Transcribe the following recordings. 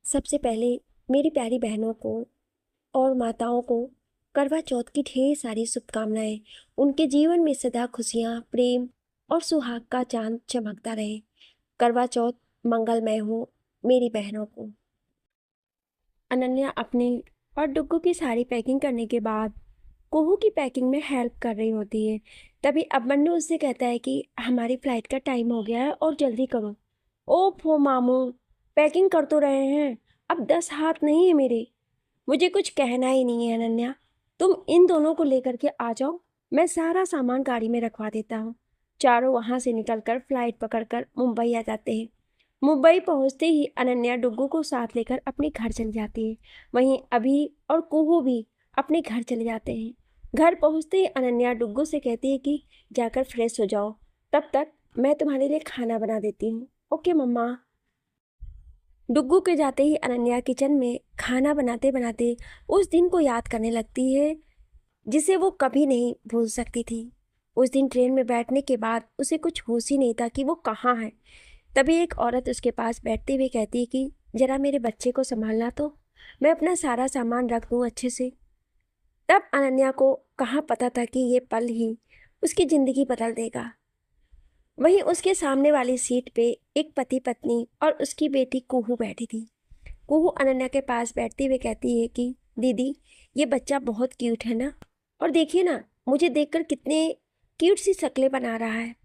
सबसे पहले मेरी प्यारी बहनों को और माताओं को करवा चौथ की ढेर सारी शुभकामनाएं। उनके जीवन में सदा खुशियां, प्रेम और सुहाग का चांद चमकता रहे। करवा चौथ मंगलमय हो मेरी बहनों को। अनन्या अपनी और डुग्गू की सारी पैकिंग करने के बाद कुहू की पैकिंग में हेल्प कर रही होती है। तभी अबन्नू उससे कहता है कि हमारी फ्लाइट का टाइम हो गया है और जल्दी करो। ओफो मामू, पैकिंग कर तो रहे हैं, अब 10 हाथ नहीं है मेरे। मुझे कुछ कहना ही नहीं है अनन्या, तुम इन दोनों को लेकर के आ जाओ, मैं सारा सामान गाड़ी में रखवा देता हूँ। चारों वहां से निकलकर फ्लाइट पकड़कर मुंबई आ जाते हैं। मुंबई पहुंचते ही अनन्या डुग्गू को साथ लेकर अपने घर चली जाती है। वहीं अभी और कुहू भी अपने घर चले जाते हैं। घर पहुंचते ही अनन्या डुग्गू से कहती है कि जाकर फ्रेश हो जाओ, तब तक मैं तुम्हारे लिए खाना बना देती हूँ। ओके मम्मा। डुग्गू के जाते ही अनन्या किचन में खाना बनाते बनाते उस दिन को याद करने लगती है जिसे वो कभी नहीं भूल सकती थी। उस दिन ट्रेन में बैठने के बाद उसे कुछ होश ही नहीं था कि वो कहाँ है। तभी एक औरत उसके पास बैठते हुए कहती है कि जरा मेरे बच्चे को संभालना, तो मैं अपना सारा सामान रख दूँ अच्छे से। तब अनन्या को कहाँ पता था कि ये पल ही उसकी जिंदगी बदल देगा। वहीं उसके सामने वाली सीट पे एक पति पत्नी और उसकी बेटी कुहू बैठी थी। कुहू अनन्या के पास बैठते हुए कहती है कि दीदी, ये बच्चा बहुत क्यूट है ना, और देखिए ना, मुझे देखकर कितने क्यूट सी शक्लें बना रहा है।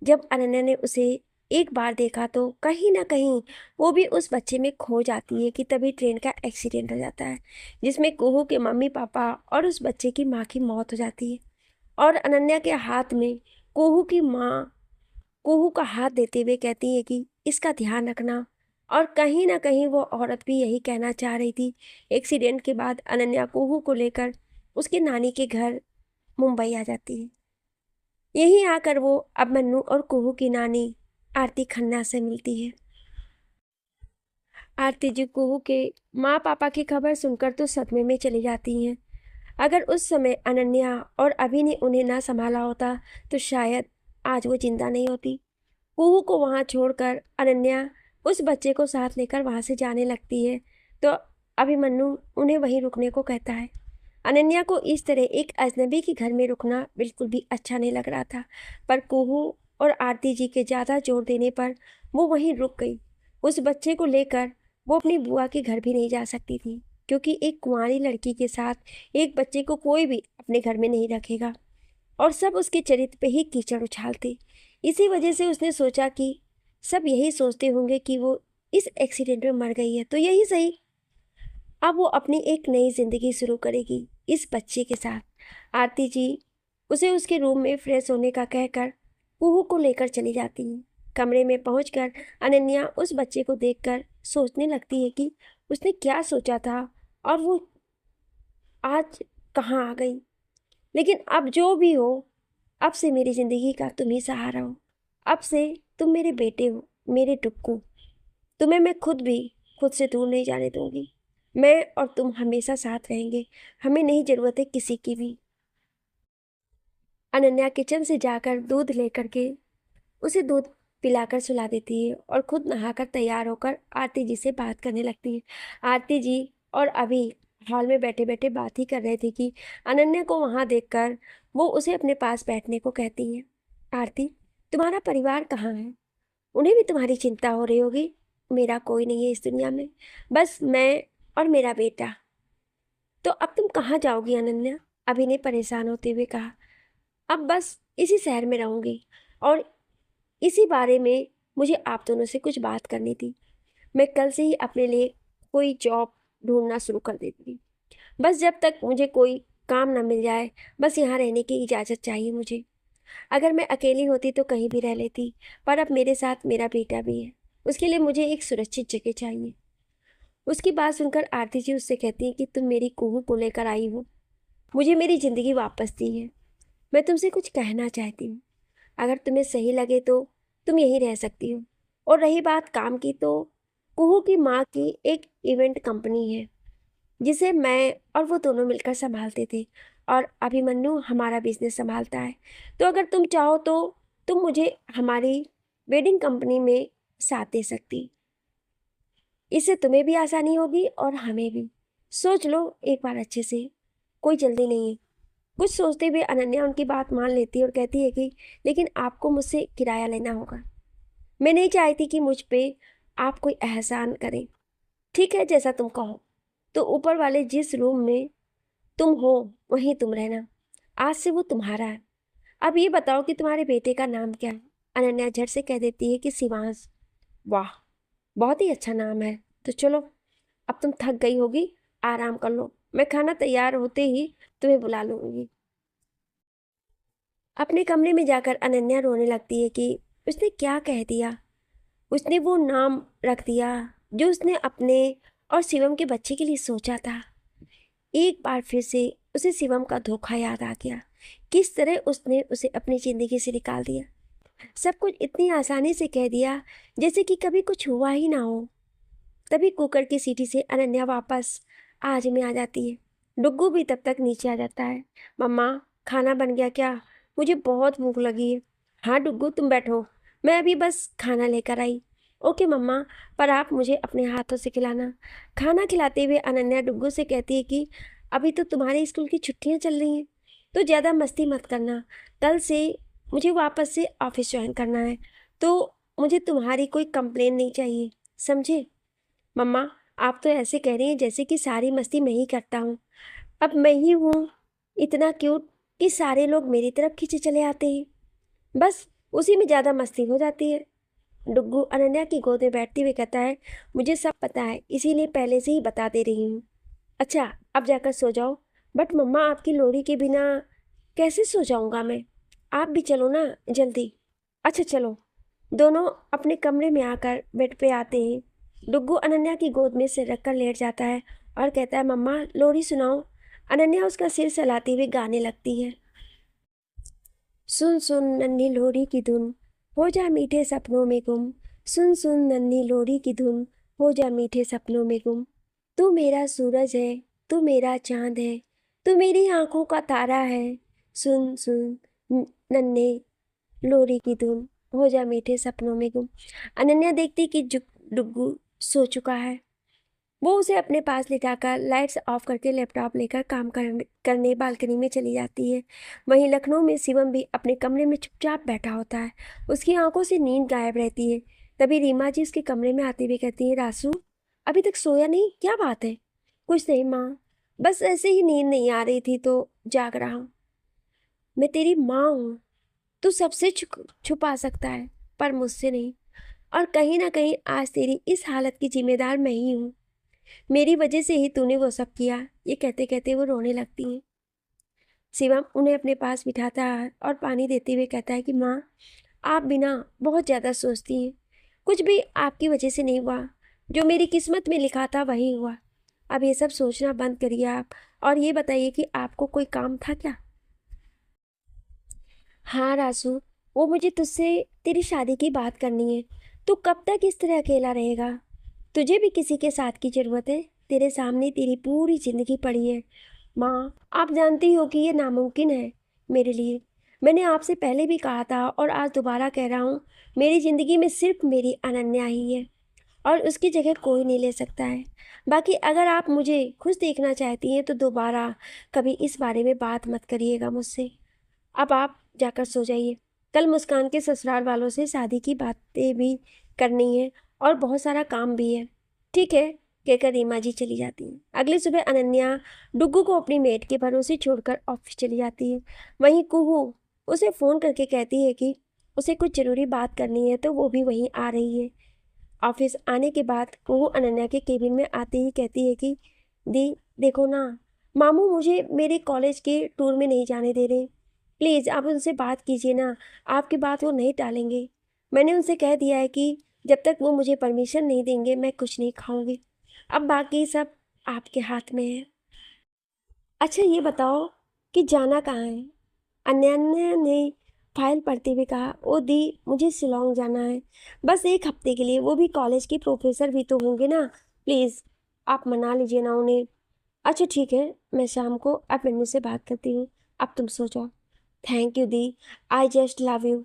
जब अनन्या ने उसे एक बार देखा तो कहीं ना कहीं वो भी उस बच्चे में खो जाती है कि तभी ट्रेन का एक्सीडेंट हो जाता है, जिसमें कुहू के मम्मी पापा और उस बच्चे की माँ की मौत हो जाती है। और अनन्या के हाथ में कुहू की माँ कुहू का हाथ देते हुए कहती है कि इसका ध्यान रखना। और कहीं ना कहीं वो औरत भी यही कहना चाह रही थी। एक्सीडेंट के बाद अनन्या कुहू को लेकर उसके नानी के घर मुंबई आ जाती है। यहीं आकर वो अब मन्नू और कुहू की नानी आरती खन्ना से मिलती है। आरती जी कुहू के माँ पापा की खबर सुनकर तो सदमे में चली जाती हैं। अगर उस समय अनन्या और अभी ने उन्हें ना संभाला होता तो शायद आज वो जिंदा नहीं होती। कुहू को वहां छोड़कर अनन्या उस बच्चे को साथ लेकर वहां से जाने लगती है, तो अभिमन्यु उन्हें वहीं रुकने को कहता है। अनन्या को इस तरह एक अजनबी के घर में रुकना बिल्कुल भी अच्छा नहीं लग रहा था, पर कुहू और आरती जी के ज़्यादा जोर देने पर वो वहीं रुक गई। उस बच्चे को लेकर वो अपनी बुआ के घर भी नहीं जा सकती थी, क्योंकि एक कुंवारी लड़की के साथ एक बच्चे को कोई भी अपने घर में नहीं रखेगा, और सब उसके चरित्र पे ही कीचड़ उछालते। इसी वजह से उसने सोचा कि सब यही सोचते होंगे कि वो इस एक्सीडेंट में मर गई है, तो यही सही, अब वो अपनी एक नई जिंदगी शुरू करेगी इस बच्चे के साथ। आरती जी उसे उसके रूम में फ्रेश होने का कहकर कुहू को लेकर चली जाती हैं। कमरे में पहुंचकर अनन्या उस बच्चे को देखकर सोचने लगती है कि उसने क्या सोचा था और वो आज कहाँ आ गई। लेकिन अब जो भी हो, अब से मेरी जिंदगी का तुम ही सहारा हो। अब से तुम मेरे बेटे हो, मेरे टुक्कू। तुम्हें मैं खुद से दूर नहीं जाने दूंगी। मैं और तुम हमेशा साथ रहेंगे, हमें नहीं जरूरत है किसी की भी। अनन्या किचन से जाकर दूध लेकर के उसे दूध पिलाकर सुला देती है और खुद नहाकर तैयार होकर आरती जी से बात करने लगती है। आरती जी और अभी हॉल में बैठे बैठे बात ही कर रहे थे कि अनन्या को वहां देखकर वो उसे अपने पास बैठने को कहती है। आरती, तुम्हारा परिवार कहाँ है? उन्हें भी तुम्हारी चिंता हो रही होगी। मेरा कोई नहीं है इस दुनिया में, बस मैं और मेरा बेटा। तो अब तुम कहाँ जाओगी अनन्या? अभी ने परेशान होते हुए कहा। अब बस इसी शहर में रहूंगी, और इसी बारे में मुझे आप दोनों से कुछ बात करनी थी। मैं कल से ही अपने लिए कोई जॉब ढूंढना शुरू कर देती थी। बस जब तक मुझे कोई काम ना मिल जाए, बस यहाँ रहने की इजाज़त चाहिए मुझे। अगर मैं अकेली होती तो कहीं भी रह लेती, पर अब मेरे साथ मेरा बेटा भी है, उसके लिए मुझे एक सुरक्षित जगह चाहिए। उसकी बात सुनकर आरती जी उससे कहती हैं कि तुम मेरी कुहू को लेकर आई हो, मुझे मेरी ज़िंदगी वापस दी है। मैं तुमसे कुछ कहना चाहती हूँ, अगर तुम्हें सही लगे तो तुम यहीं रह सकती हो। और रही बात काम की, तो कुहू की माँ की एक इवेंट कंपनी है जिसे मैं और वो दोनों मिलकर संभालते थे, और अभिमन्यु हमारा बिजनेस संभालता है। तो अगर तुम चाहो तो तुम मुझे हमारी वेडिंग कंपनी में साथ दे सकती। इससे तुम्हें भी आसानी होगी और हमें भी। सोच लो एक बार अच्छे से, कोई जल्दी नहीं है। कुछ सोचते हुए अनन्या उनकी बात मान लेती है और कहती है कि लेकिन आपको मुझसे किराया लेना होगा। मैं नहीं चाहती कि मुझ पे आप कोई एहसान करें। ठीक है, जैसा तुम कहो। तो ऊपर वाले जिस रूम में तुम हो वहीं तुम रहना। आज से वो तुम्हारा है। अब ये बताओ कि तुम्हारे बेटे का नाम क्या है? अनन्या झट से कह देती है कि शिवांश। वाह, बहुत ही अच्छा नाम है। तो चलो, अब तुम थक गई होगी, आराम कर लो। मैं खाना तैयार होते ही तुम्हें बुला लूंगी। अपने कमरे में जाकर अनन्या रोने लगती है कि उसने क्या कह दिया। उसने वो नाम रख दिया जो उसने अपने और शिवम के बच्चे के लिए सोचा था। एक बार फिर से उसे शिवम का धोखा याद आ गया। किस तरह उसने उसे अपनी जिंदगी से निकाल दिया। सब कुछ इतनी आसानी से कह दिया जैसे कि कभी कुछ हुआ ही ना हो। तभी कुकर की सीटी से अनन्या वापस आज में आ जाती है। डुग्गू भी तब तक नीचे आ जाता है। मम्मा, खाना बन गया क्या? मुझे बहुत भूख लगी है। हाँ डुग्गू, तुम बैठो, मैं अभी बस खाना लेकर आई। ओके मम्मा, पर आप मुझे अपने हाथों से खिलाना। खाना खिलाते हुए अनन्या डुग्गू से कहती है कि अभी तो तुम्हारे स्कूल की छुट्टियां चल रही हैं, तो ज़्यादा मस्ती मत करना। कल से मुझे वापस से ऑफिस ज्वाइन करना है, तो मुझे तुम्हारी कोई कंप्लेन नहीं चाहिए, समझे? मम्मा, आप तो ऐसे कह रही हैं जैसे कि सारी मस्ती मैं ही करता हूँ। अब मैं ही हूँ इतना क्यूट कि सारे लोग मेरी तरफ खींचे चले आते हैं। बस उसी में ज़्यादा मस्ती हो जाती है। डुग्गू अनन्या की गोद में बैठते हुए कहता है, मुझे सब पता है, इसीलिए पहले से ही बता दे रही हूँ। अच्छा, अब जाकर सो जाओ। बट मम्मा, आपकी लोरी के बिना कैसे सो जाऊँगा मैं? आप भी चलो ना जल्दी। अच्छा चलो। दोनों अपने कमरे में आकर बेड पे आते हैं। डुग्गू अनन्या की गोद में सिर रखकर लेट जाता है और कहता है, मम्मा लोरी सुनाओ। अनन्या उसका सिर सहलाते हुए गाने लगती है। सुन सुन नन्ही लोरी की धुन, हो जा मीठे सपनों में गुम। सुन सुन नन्ही लोरी की धुन, हो जा मीठे सपनों में गुम। तू मेरा सूरज है, तू मेरा चांद है, तू मेरी आंखों का तारा है। सुन सुन नन्हे लोरी की धुन, हो जा मीठे सपनों में गुम। अनन्या देखती कि डुग्गू सो चुका है। वो उसे अपने पास लिटाकर लाइट्स ऑफ करके लैपटॉप लेकर काम करने बालकनी में चली जाती है। वहीं लखनऊ में शिवम भी अपने कमरे में चुपचाप बैठा होता है। उसकी आंखों से नींद गायब रहती है। तभी रीमा जी उसके कमरे में आते हुए कहती है, रासू अभी तक सोया नहीं, क्या बात है? कुछ नहीं माँ, बस ऐसे ही नींद नहीं आ रही थी तो जाग रहा हूँ। मैं तेरी माँ हूँ, तू सबसे छुपा सकता है पर मुझसे नहीं। और कहीं ना कहीं आज तेरी इस हालत की जिम्मेदार मैं ही हूँ। मेरी वजह से ही तूने वो सब किया। ये कहते कहते वो रोने लगती हैं। शिवम उन्हें अपने पास बिठाता है और पानी देते हुए कहता है कि माँ, आप बिना बहुत ज़्यादा सोचती हैं। कुछ भी आपकी वजह से नहीं हुआ, जो मेरी किस्मत में लिखा था वही हुआ। अब ये सब सोचना बंद करिए आप, और ये बताइए कि आपको कोई काम था क्या? हाँ रासू, वो मुझे तुझसे तेरी शादी की बात करनी है। तू कब तक इस तरह अकेला रहेगा? तुझे भी किसी के साथ की ज़रूरत है। तेरे सामने तेरी पूरी ज़िंदगी पड़ी है। माँ, आप जानती हो कि ये नामुमकिन है मेरे लिए। मैंने आपसे पहले भी कहा था और आज दोबारा कह रहा हूँ, मेरी ज़िंदगी में सिर्फ मेरी अनन्या ही है और उसकी जगह कोई नहीं ले सकता है। बाकी अगर आप मुझे खुश देखना चाहती हैं तो दोबारा कभी इस बारे में बात मत करिएगा मुझसे। अब आप जाकर सो जाइए। कल मुस्कान के ससुराल वालों से शादी की बातें भी करनी है और बहुत सारा काम भी है। ठीक है, कहकर रीमा जी चली जाती हैं। अगली सुबह अनन्या डुग्गू को अपनी मेड के भरोसे छोड़कर ऑफिस चली जाती है। वहीं कुहू उसे फ़ोन करके कहती है कि उसे कुछ ज़रूरी बात करनी है, तो वो भी वहीं आ रही है। ऑफिस आने के बाद कुहू अनन्या के केबिन में आते ही कहती है कि दी, देखो ना, मामू मुझे मेरे कॉलेज के टूर में नहीं जाने दे रहे। प्लीज़ आप उनसे बात कीजिए ना, आपकी बात वो नहीं टालेंगे। मैंने उनसे कह दिया है कि जब तक वो मुझे परमिशन नहीं देंगे मैं कुछ नहीं खाऊंगी। अब बाकी सब आपके हाथ में है। अच्छा ये बताओ कि जाना कहाँ है? अनन्या ने फाइल पढ़ते हुए कहा, ओ दी, मुझे शिलोंग जाना है, बस एक हफ्ते के लिए। वो भी कॉलेज के प्रोफेसर भी तो होंगे ना, प्लीज़ आप मना लीजिए ना उन्हें। अच्छा ठीक है, मैं शाम को अभिमन्यु से बात करती हूँ। अब तुम सो जाओ। Thank you the, I just love you.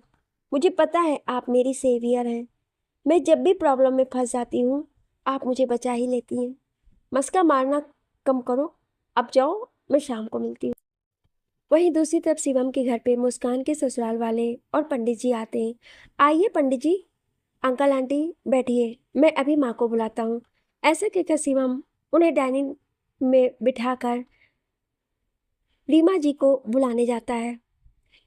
मुझे पता है आप मेरी सेवियर हैं। मैं जब भी प्रॉब्लम में फंस जाती हूँ आप मुझे बचा ही लेती हैं। मस्का मारना कम करो, अब जाओ, मैं शाम को मिलती हूँ। वहीं दूसरी तरफ शिवम के घर पे मुस्कान के ससुराल वाले और पंडित जी आते हैं। आइए पंडित जी, अंकल आंटी बैठिए, मैं अभी माँ को बुलाता हूँ। ऐसा कहकर शिवम उन्हें डाइनिंग में बिठाकर रीमा जी को बुलाने जाता है।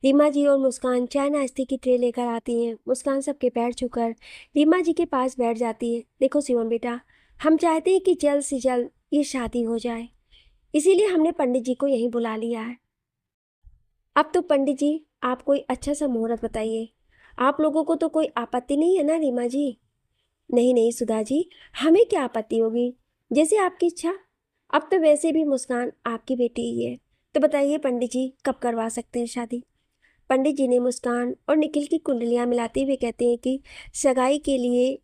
रीमा जी और मुस्कान चाय नाश्ते की ट्रे लेकर आती हैं। मुस्कान सबके पैर छूकर रीमा जी के पास बैठ जाती है। देखो शिवम बेटा, हम चाहते हैं कि जल्द से जल्द ये शादी हो जाए, इसीलिए हमने पंडित जी को यहीं बुला लिया है। अब तो पंडित जी आप कोई अच्छा सा मुहूर्त बताइए। आप लोगों को तो कोई आपत्ति नहीं है ना रीमा जी? नहीं नहीं सुधा जी, हमें क्या आपत्ति होगी, जैसे आपकी इच्छा। अब तो वैसे भी मुस्कान आपकी बेटी ही है, तो बताइए पंडित जी कब करवा सकते हैं शादी? पंडित जी ने मुस्कान और निखिल की कुंडलियां मिलाते हुए कहते हैं कि सगाई के लिए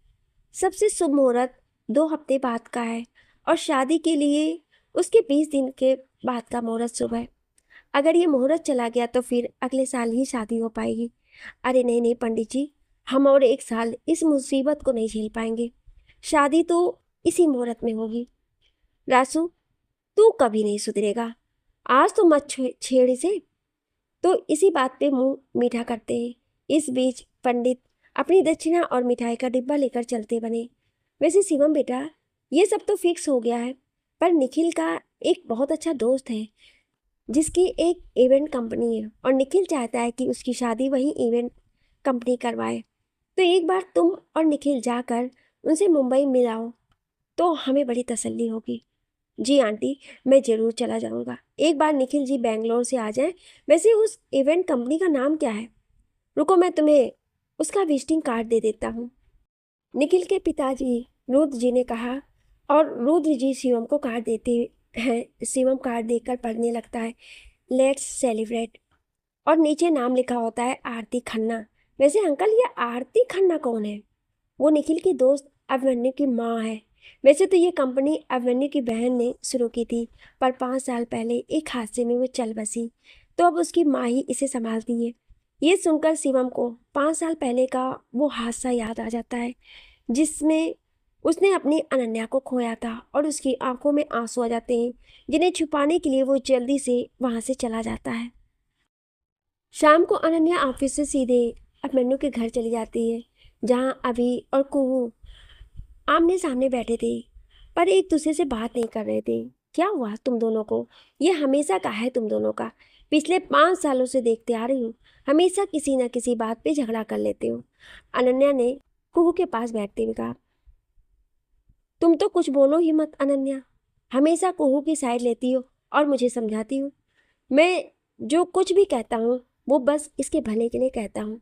सबसे शुभ मुहूर्त 2 हफ्ते बाद का है और शादी के लिए उसके 20 दिन के बाद का मुहूर्त शुभ है। अगर ये मुहूर्त चला गया तो फिर अगले साल ही शादी हो पाएगी। अरे नहीं नहीं पंडित जी, हम और 1 साल इस मुसीबत को नहीं झेल पाएंगे। शादी तो इसी मुहूर्त में होगी। रासू, तू कभी नहीं सुधरेगा, आज तो मत छेड़ इसे। तो इसी बात पे मुंह मीठा करते हैं। इस बीच पंडित अपनी दक्षिणा और मिठाई का डिब्बा लेकर चलते बने। वैसे शिवम बेटा, ये सब तो फिक्स हो गया है, पर निखिल का एक बहुत अच्छा दोस्त है जिसकी एक इवेंट कंपनी है और निखिल चाहता है कि उसकी शादी वही इवेंट कंपनी करवाए। तो एक बार तुम और निखिल जाकर उनसे मुंबई मिलाओ तो हमें बड़ी तसल्ली होगी। जी आंटी, मैं ज़रूर चला जाऊंगा। एक बार निखिल जी बेंगलोर से आ जाएं। वैसे उस इवेंट कंपनी का नाम क्या है? रुको, मैं तुम्हें उसका विजिटिंग कार्ड दे देता हूँ। निखिल के पिताजी रुद्र जी ने कहा और रुद्र जी शिवम को कार्ड देते हैं। शिवम कार्ड देकर पढ़ने लगता है, लेट्स सेलिब्रेट, और नीचे नाम लिखा होता है आरती खन्ना। वैसे अंकल, ये आरती खन्ना कौन है? वो निखिल की दोस्त अभिमन्यु की माँ है। वैसे तो ये कंपनी अभिमन्यु की बहन ने शुरू की थी, पर 5 साल पहले एक हादसे में वो चल बसी, तो अब उसकी माँ ही इसे संभालती है। ये सुनकर शिवम को 5 साल पहले का वो हादसा याद आ जाता है जिसमें उसने अपनी अनन्या को खोया था और उसकी आंखों में आंसू आ जाते हैं, जिन्हें छुपाने के लिए वो जल्दी से वहाँ से चला जाता है। शाम को अनन्या ऑफिस से सीधे अभिमन्यु के घर चली जाती है, जहाँ अभी और कुहू आमने सामने बैठे थे, पर एक दूसरे से बात नहीं कर रहे थे। क्या हुआ तुम दोनों को? ये हमेशा का है तुम दोनों का, पिछले 5 सालों से देखते आ रही हूँ, हमेशा किसी न किसी बात पे झगड़ा कर लेते हो। अनन्या ने कुहू के पास बैठते हुए कहा। तुम तो कुछ बोलो ही मत अनन्या, हमेशा कुहू की साइड लेती हो और मुझे समझाती हो। मैं जो कुछ भी कहता हूँ वो बस इसके भले के लिए कहता हूँ,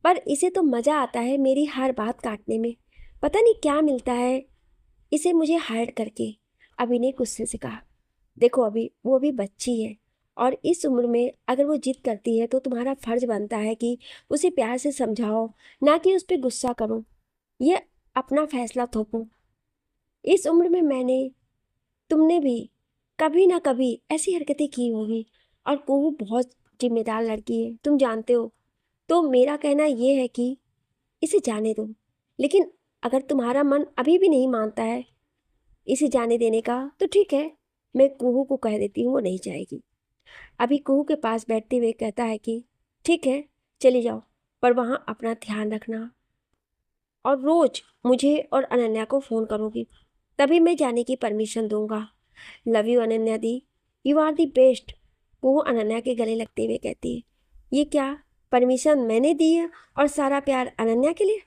पर इसे तो मज़ा आता है मेरी हर बात काटने में। पता नहीं क्या मिलता है इसे मुझे हार्ड करके। अभी ने गुस्से से कहा। देखो अभी वो भी बच्ची है और इस उम्र में अगर वो जिद करती है तो तुम्हारा फर्ज बनता है कि उसे प्यार से समझाओ, ना कि उस पर गुस्सा करो, ये अपना फैसला थोपो। इस उम्र में तुमने भी कभी ना कभी ऐसी हरकतें की होगी, और कुहू बहुत जिम्मेदार लड़की है, तुम जानते हो। तो मेरा कहना यह है कि इसे जाने दो। लेकिन अगर तुम्हारा मन अभी भी नहीं मानता है इसे जाने देने का तो ठीक है, मैं कुहू को कह देती हूँ वो नहीं जाएगी। अभी कुहू के पास बैठते हुए कहता है कि ठीक है चली जाओ, पर वहाँ अपना ध्यान रखना और रोज मुझे और अनन्या को फ़ोन करोगी, तभी मैं जाने की परमिशन दूंगा। Love you Ananya di, you are the best. वो अनन्या के गले लगते हुए कहती है, ये क्या परमिशन मैंने दी है और सारा प्यार अनन्या के लिए?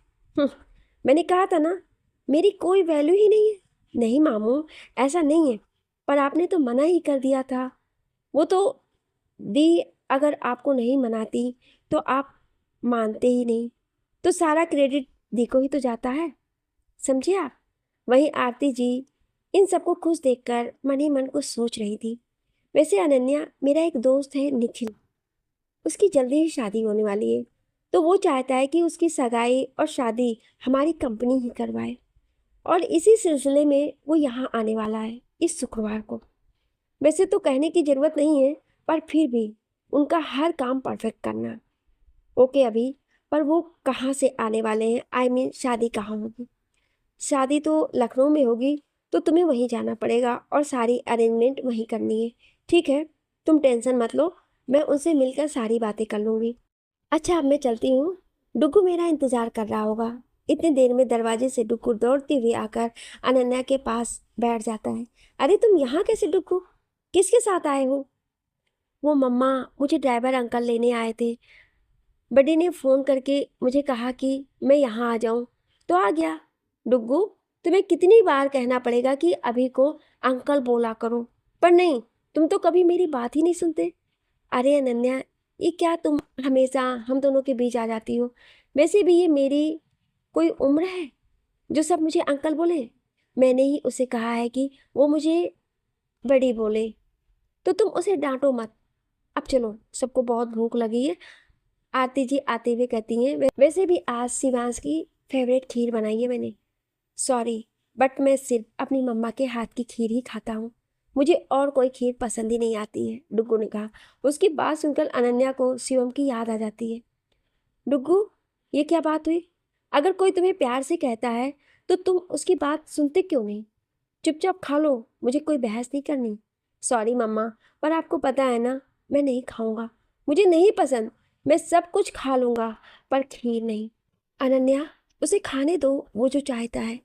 मैंने कहा था ना मेरी कोई वैल्यू ही नहीं है। नहीं मामू, ऐसा नहीं है, पर आपने तो मना ही कर दिया था। वो तो दी, अगर आपको नहीं मनाती तो आप मानते ही नहीं, तो सारा क्रेडिट दी को ही तो जाता है, समझे आप? वहीं आरती जी इन सबको खुश देखकर मन ही मन कुछ सोच रही थी। वैसे अनन्या, मेरा एक दोस्त है निखिल, उसकी जल्दी ही शादी होने वाली है, तो वो चाहता है कि उसकी सगाई और शादी हमारी कंपनी ही करवाए, और इसी सिलसिले में वो यहाँ आने वाला है इस शुक्रवार को। वैसे तो कहने की ज़रूरत नहीं है, पर फिर भी उनका हर काम परफेक्ट करना। ओके अभी, पर वो कहाँ से आने वाले हैं? आई मीन शादी कहाँ होगी? शादी तो लखनऊ में होगी तो तुम्हें वहीं जाना पड़ेगा और सारी अरेंजमेंट वहीं करनी है। ठीक है, तुम टेंशन मत लो, मैं उनसे मिलकर सारी बातें कर लूँगी। अच्छा, अब मैं चलती हूँ, डुग्गू मेरा इंतज़ार कर रहा होगा। इतनी देर में दरवाजे से डुग्गू दौड़ते हुए आकर अनन्या के पास बैठ जाता है। अरे तुम यहाँ कैसे डुग्गू, किसके साथ आए हो? वो मम्मा, मुझे ड्राइवर अंकल लेने आए थे। बड़ी ने फ़ोन करके मुझे कहा कि मैं यहाँ आ जाऊँ, तो आ गया। डुग्गू, तुम्हें कितनी बार कहना पड़ेगा कि अभी को अंकल बोला करो, पर नहीं, तुम तो कभी मेरी बात ही नहीं सुनते। अरे अनन्या, ये क्या तुम हमेशा हम दोनों के बीच आ जाती हो? वैसे भी ये मेरी कोई उम्र है जो सब मुझे अंकल बोले? मैंने ही उसे कहा है कि वो मुझे बड़ी बोले, तो तुम उसे डांटो मत। अब चलो, सबको बहुत भूख लगी है। आरती जी आते हुए कहती हैं, वैसे भी आज शिवांश की फेवरेट खीर बनाई है मैंने। सॉरी, बट मैं सिर्फ अपनी मम्मा के हाथ की खीर ही खाता हूँ, मुझे और कोई खीर पसंद ही नहीं आती है, डुग्गू ने कहा। उसकी बात सुनकर अनन्या को शिवम की याद आ जाती है। डुग्गू, ये क्या बात हुई? अगर कोई तुम्हें प्यार से कहता है तो तुम उसकी बात सुनते क्यों नहीं? चुपचाप खा लो, मुझे कोई बहस नहीं करनी। सॉरी मम्मा, पर आपको पता है ना, मैं नहीं खाऊंगा, मुझे नहीं पसंद। मैं सब कुछ खा लूंगा, पर खीर नहीं। अनन्या, उसे खाने दो, वो जो चाहता है,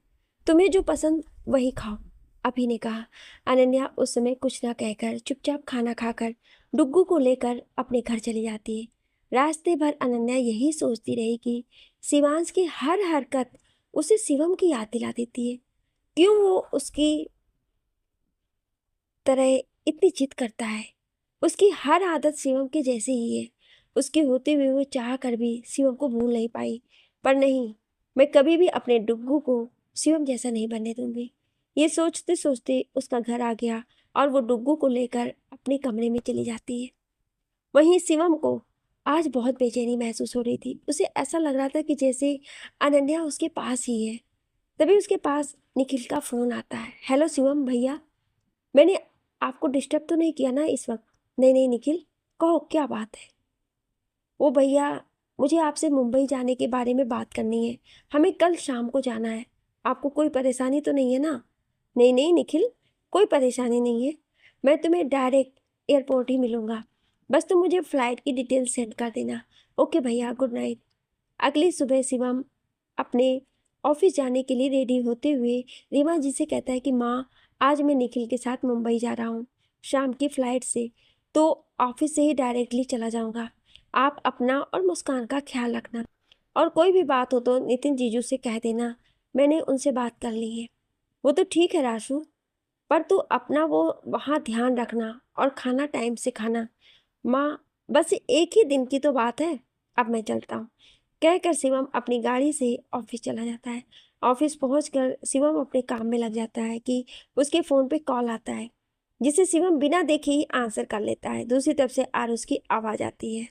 तुम्हें जो पसंद वही खाओ, अभी ने कहा। अनन्या उस समय कुछ ना कहकर चुपचाप खाना खाकर डुग्गू को लेकर अपने घर चली जाती है। रास्ते भर अनन्या यही सोचती रही कि शिवांश की हर हरकत उसे शिवम की याद दिला देती है। क्यों वो उसकी तरह इतनी जिद करता है? उसकी हर आदत शिवम के जैसी ही है। उसके होते हुए वो चाह कर भी शिवम को भूल नहीं पाई। पर नहीं, मैं कभी भी अपने डुग्गू को शिवम जैसा नहीं बनने दूंगी। ये सोचते सोचते उसका घर आ गया और वो डुग्गू को लेकर अपने कमरे में चली जाती है। वहीं शिवम को आज बहुत बेचैनी महसूस हो रही थी। उसे ऐसा लग रहा था कि जैसे अनन्या उसके पास ही है। तभी उसके पास निखिल का फोन आता है। हेलो शिवम भैया, मैंने आपको डिस्टर्ब तो नहीं किया ना इस वक्त? नहीं नहीं निखिल, कहो क्या बात है? वो भैया, मुझे आपसे मुंबई जाने के बारे में बात करनी है। हमें कल शाम को जाना है। आपको कोई परेशानी तो नहीं है ना? नहीं नहीं निखिल, कोई परेशानी नहीं है। मैं तुम्हें डायरेक्ट एयरपोर्ट ही मिलूंगा। बस तुम मुझे फ़्लाइट की डिटेल सेंड कर देना। ओके भैया, गुड नाइट। अगली सुबह शिवम अपने ऑफिस जाने के लिए रेडी होते हुए रीमा जी से कहता है कि माँ, आज मैं निखिल के साथ मुंबई जा रहा हूँ शाम की फ़्लाइट से, तो ऑफिस से ही डायरेक्टली चला जाऊँगा। आप अपना और मुस्कान का ख्याल रखना, और कोई भी बात हो तो नितिन जीजू से कह देना, मैंने उनसे बात कर ली है। वो तो ठीक है राशु, पर तू अपना वो वहाँ ध्यान रखना और खाना टाइम से खाना। माँ, बस एक ही दिन की तो बात है, अब मैं चलता हूँ। कहकर शिवम अपनी गाड़ी से ऑफिस चला जाता है। ऑफिस पहुंचकर शिवम अपने काम में लग जाता है कि उसके फ़ोन पे कॉल आता है, जिसे शिवम बिना देखे ही आंसर कर लेता है। दूसरी तरफ से आरुष की आवाज़ आती है।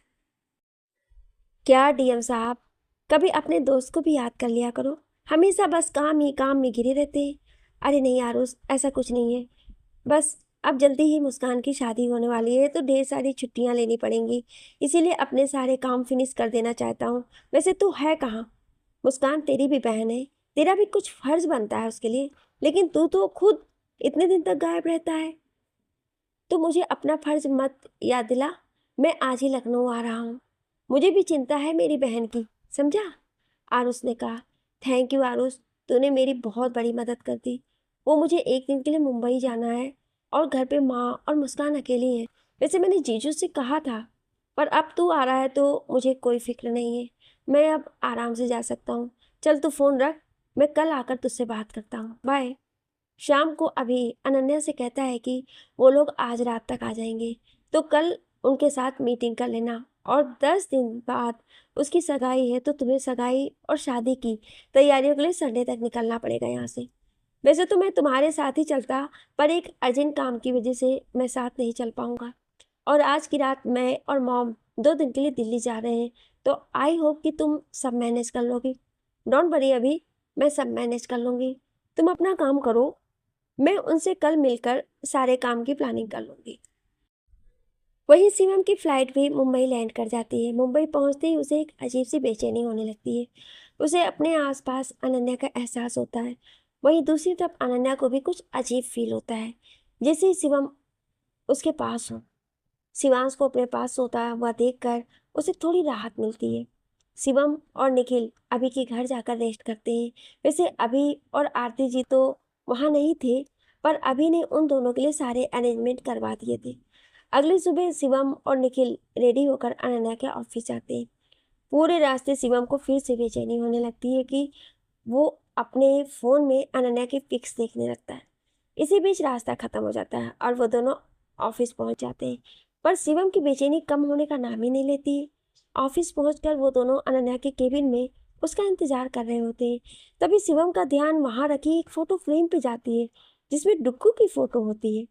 क्या डीएम साहब, कभी अपने दोस्त को भी याद कर लिया करो, हमेशा बस काम ही काम में घिरे रहते हैं। अरे नहीं आरुष, ऐसा कुछ नहीं है, बस अब जल्दी ही मुस्कान की शादी होने वाली है तो ढेर सारी छुट्टियां लेनी पड़ेंगी, इसीलिए अपने सारे काम फिनिश कर देना चाहता हूँ। वैसे तू है कहाँ? मुस्कान तेरी भी बहन है, तेरा भी कुछ फर्ज बनता है उसके लिए, लेकिन तू तो खुद इतने दिन तक गायब रहता है। तो मुझे अपना फर्ज मत याद दिला, मैं आज ही लखनऊ आ रहा हूँ। मुझे भी चिंता है मेरी बहन की, समझा? आरुष ने कहा। थैंक यू आरुष, तूने मेरी बहुत बड़ी मदद कर दी। वो मुझे एक दिन के लिए मुंबई जाना है और घर पे माँ और मुस्कान अकेली हैं। वैसे मैंने जीजू से कहा था, पर अब तू आ रहा है तो मुझे कोई फिक्र नहीं है, मैं अब आराम से जा सकता हूँ। चल तू फ़ोन रख, मैं कल आकर तुझसे बात करता हूँ, बाय। शाम को अभी अनन्या से कहता है कि वो लोग आज रात तक आ जाएंगे, तो कल उनके साथ मीटिंग कर लेना, और 10 दिन बाद उसकी सगाई है, तो तुम्हें सगाई और शादी की तैयारियों के लिए संडे तक निकलना पड़ेगा यहाँ से। वैसे तो मैं तुम्हारे साथ ही चलता, पर एक अर्जेंट काम की वजह से मैं साथ नहीं चल पाऊँगा, और आज की रात मैं और मॉम 2 दिन के लिए दिल्ली जा रहे हैं, तो आई होप कि तुम सब मैनेज कर लोगी। डोंट वरी अभी, मैं सब मैनेज कर लूँगी, तुम अपना काम करो, मैं उनसे कल मिलकर सारे काम की प्लानिंग कर लूँगी। वहीं शिवम की फ्लाइट भी मुंबई लैंड कर जाती है। मुंबई पहुंचते ही उसे एक अजीब सी बेचैनी होने लगती है। उसे अपने आसपास अनन्या का एहसास होता है। वहीं दूसरी तरफ अनन्या को भी कुछ अजीब फील होता है, जैसे ही शिवम उसके पास हो। शिवांश को अपने पास सोता हुआ देखकर उसे थोड़ी राहत मिलती है। शिवम और निखिल अभी के घर जाकर रेस्ट करते हैं। वैसे अभी और आरती जी तो वहां नहीं थे, पर अभी ने उन दोनों के लिए सारे अरेंजमेंट करवा दिए थे। अगली सुबह शिवम और निखिल रेडी होकर अनन्या के ऑफिस जाते हैं। पूरे रास्ते शिवम को फिर से बेचैनी होने लगती है कि वो अपने फ़ोन में अनन्या की पिक्स देखने लगता है। इसी बीच रास्ता खत्म हो जाता है और वो दोनों ऑफिस पहुंच जाते हैं, पर शिवम की बेचैनी कम होने का नाम ही नहीं लेती है। ऑफिस पहुंचकर वो दोनों अनन्या के केबिन में उसका इंतजार कर रहे होते हैं। तभी शिवम का ध्यान वहां रखी एक फोटो फ्रेम पे जाती है, जिसमें डुग्गू की फोटो होती है।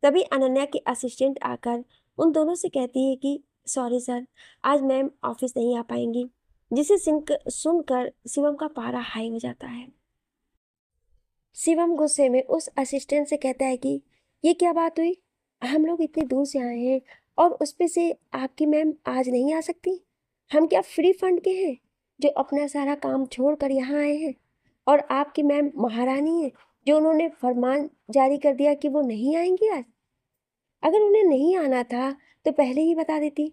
तभी अनन्या की असिस्टेंट आकर उन दोनों से कहती है कि सॉरी सर, आज मैम ऑफिस नहीं आ पाएंगी, जिसे सुनकर शिवम का पारा हाई हो जाता है। शिवम गुस्से में उस असिस्टेंट से कहता है कि ये क्या बात हुई, हम लोग इतनी दूर से आए हैं और उस पे से आपकी मैम आज नहीं आ सकती। हम क्या फ्री फंड के हैं जो अपना सारा काम छोड़ कर यहाँ आए हैं, और आपकी मैम महारानी है जो उन्होंने फरमान जारी कर दिया कि वो नहीं आएंगी आज। अगर उन्हें नहीं आना था तो पहले ही बता देती।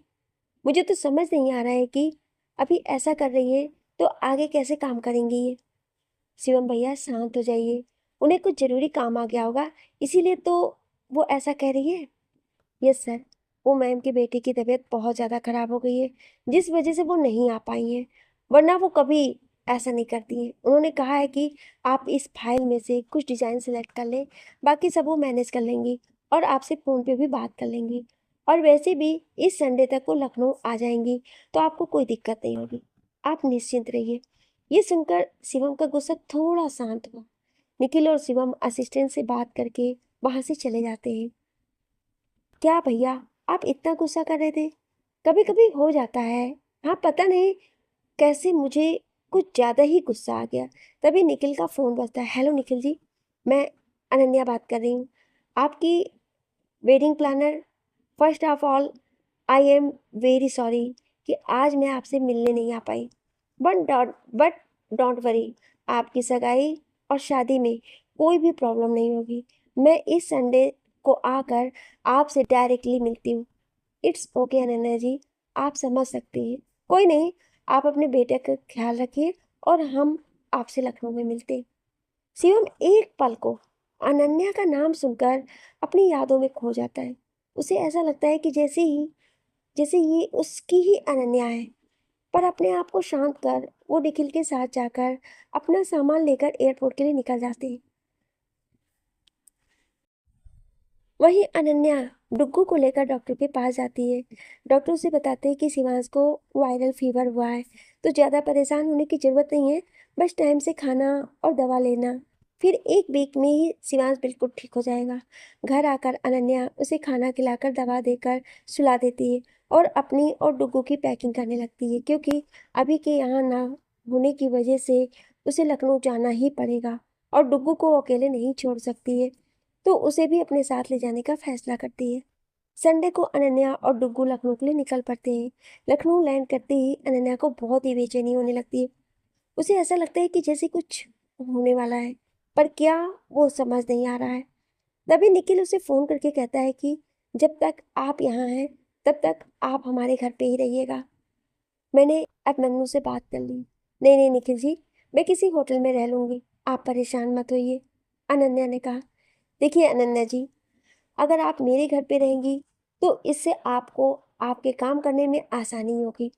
मुझे तो समझ नहीं आ रहा है कि अभी ऐसा कर रही है तो आगे कैसे काम करेंगी ये। शिवम भैया शांत हो जाइए, उन्हें कुछ जरूरी काम आ गया होगा, इसीलिए तो वो ऐसा कह रही है। यस सर, वो मैम की बेटी की तबीयत बहुत ज़्यादा खराब हो गई है, जिस वजह से वो नहीं आ पाई हैं, वरना वो कभी ऐसा नहीं करती हैं। उन्होंने कहा है कि आप इस फाइल में से कुछ डिज़ाइन सेलेक्ट कर लें, बाकी सब वो मैनेज कर लेंगी और आपसे फ़ोन पे भी बात कर लेंगी। और वैसे भी इस संडे तक वो लखनऊ आ जाएंगी, तो आपको कोई दिक्कत नहीं होगी, आप निश्चिंत रहिए। ये सुनकर शिवम का गुस्सा थोड़ा शांत हुआ। निखिल और शिवम असिस्टेंट से बात करके वहां से चले जाते हैं। क्या भैया, आप इतना गुस्सा कर रहे थे? कभी कभी हो जाता है। हाँ, पता नहीं कैसे मुझे कुछ ज़्यादा ही गुस्सा आ गया। तभी निखिल का फ़ोन बजता है। हेलो निखिल जी, मैं अनन्या बात कर रही हूँ, आपकी wedding planner. First of all I am very sorry कि आज मैं आपसे मिलने नहीं आ पाई, बट डोंट वरी, आपकी सगाई और शादी में कोई भी प्रॉब्लम नहीं होगी। मैं इस संडे को आकर आपसे डायरेक्टली मिलती हूँ। इट्स ओके अनन्या जी, आप समझ सकती हैं। कोई नहीं, आप अपने बेटे का ख्याल रखिए और हम आपसे लखनऊ में मिलते हैं। शिवम एक पल को अनन्या का नाम सुनकर अपनी यादों में खो जाता है। उसे ऐसा लगता है कि जैसे ये उसकी ही अनन्या है। पर अपने आप को शांत कर वो निखिल के साथ जाकर अपना सामान लेकर एयरपोर्ट के लिए निकल जाते हैं। वहीं अनन्या डुग्गू को लेकर डॉक्टर के पास जाती है। डॉक्टर उसे बताते हैं कि शिवांश को वायरल फीवर हुआ है, तो ज़्यादा परेशान होने की ज़रूरत नहीं है, बस टाइम से खाना और दवा लेना, फिर एक वीक में ही शिवांश बिल्कुल ठीक हो जाएगा। घर आकर अनन्या उसे खाना खिलाकर दवा देकर सुला देती है और अपनी और डुग्गू की पैकिंग करने लगती है, क्योंकि अभी के यहाँ ना होने की वजह से उसे लखनऊ जाना ही पड़ेगा और डुग्गू को अकेले नहीं छोड़ सकती है, तो उसे भी अपने साथ ले जाने का फैसला करती है। संडे को अनन्या और डुग्गू लखनऊ के लिए निकल पड़ते हैं। लखनऊ लैंड करते ही अनन्या को बहुत ही बेचैनी होने लगती है। उसे ऐसा लगता है कि जैसे कुछ होने वाला है, पर क्या, वो समझ नहीं आ रहा है। तभी निखिल उसे फ़ोन करके कहता है कि जब तक आप यहाँ हैं तब तक आप हमारे घर पे ही रहिएगा। मैंने अभिमन्यु से बात कर ली। नहीं नहीं निखिल जी, मैं किसी होटल में रह लूँगी, आप परेशान मत होइए, अनन्या ने कहा। देखिए अनन्या जी, अगर आप मेरे घर पे रहेंगी तो इससे आपको आपके काम करने में आसानी होगी,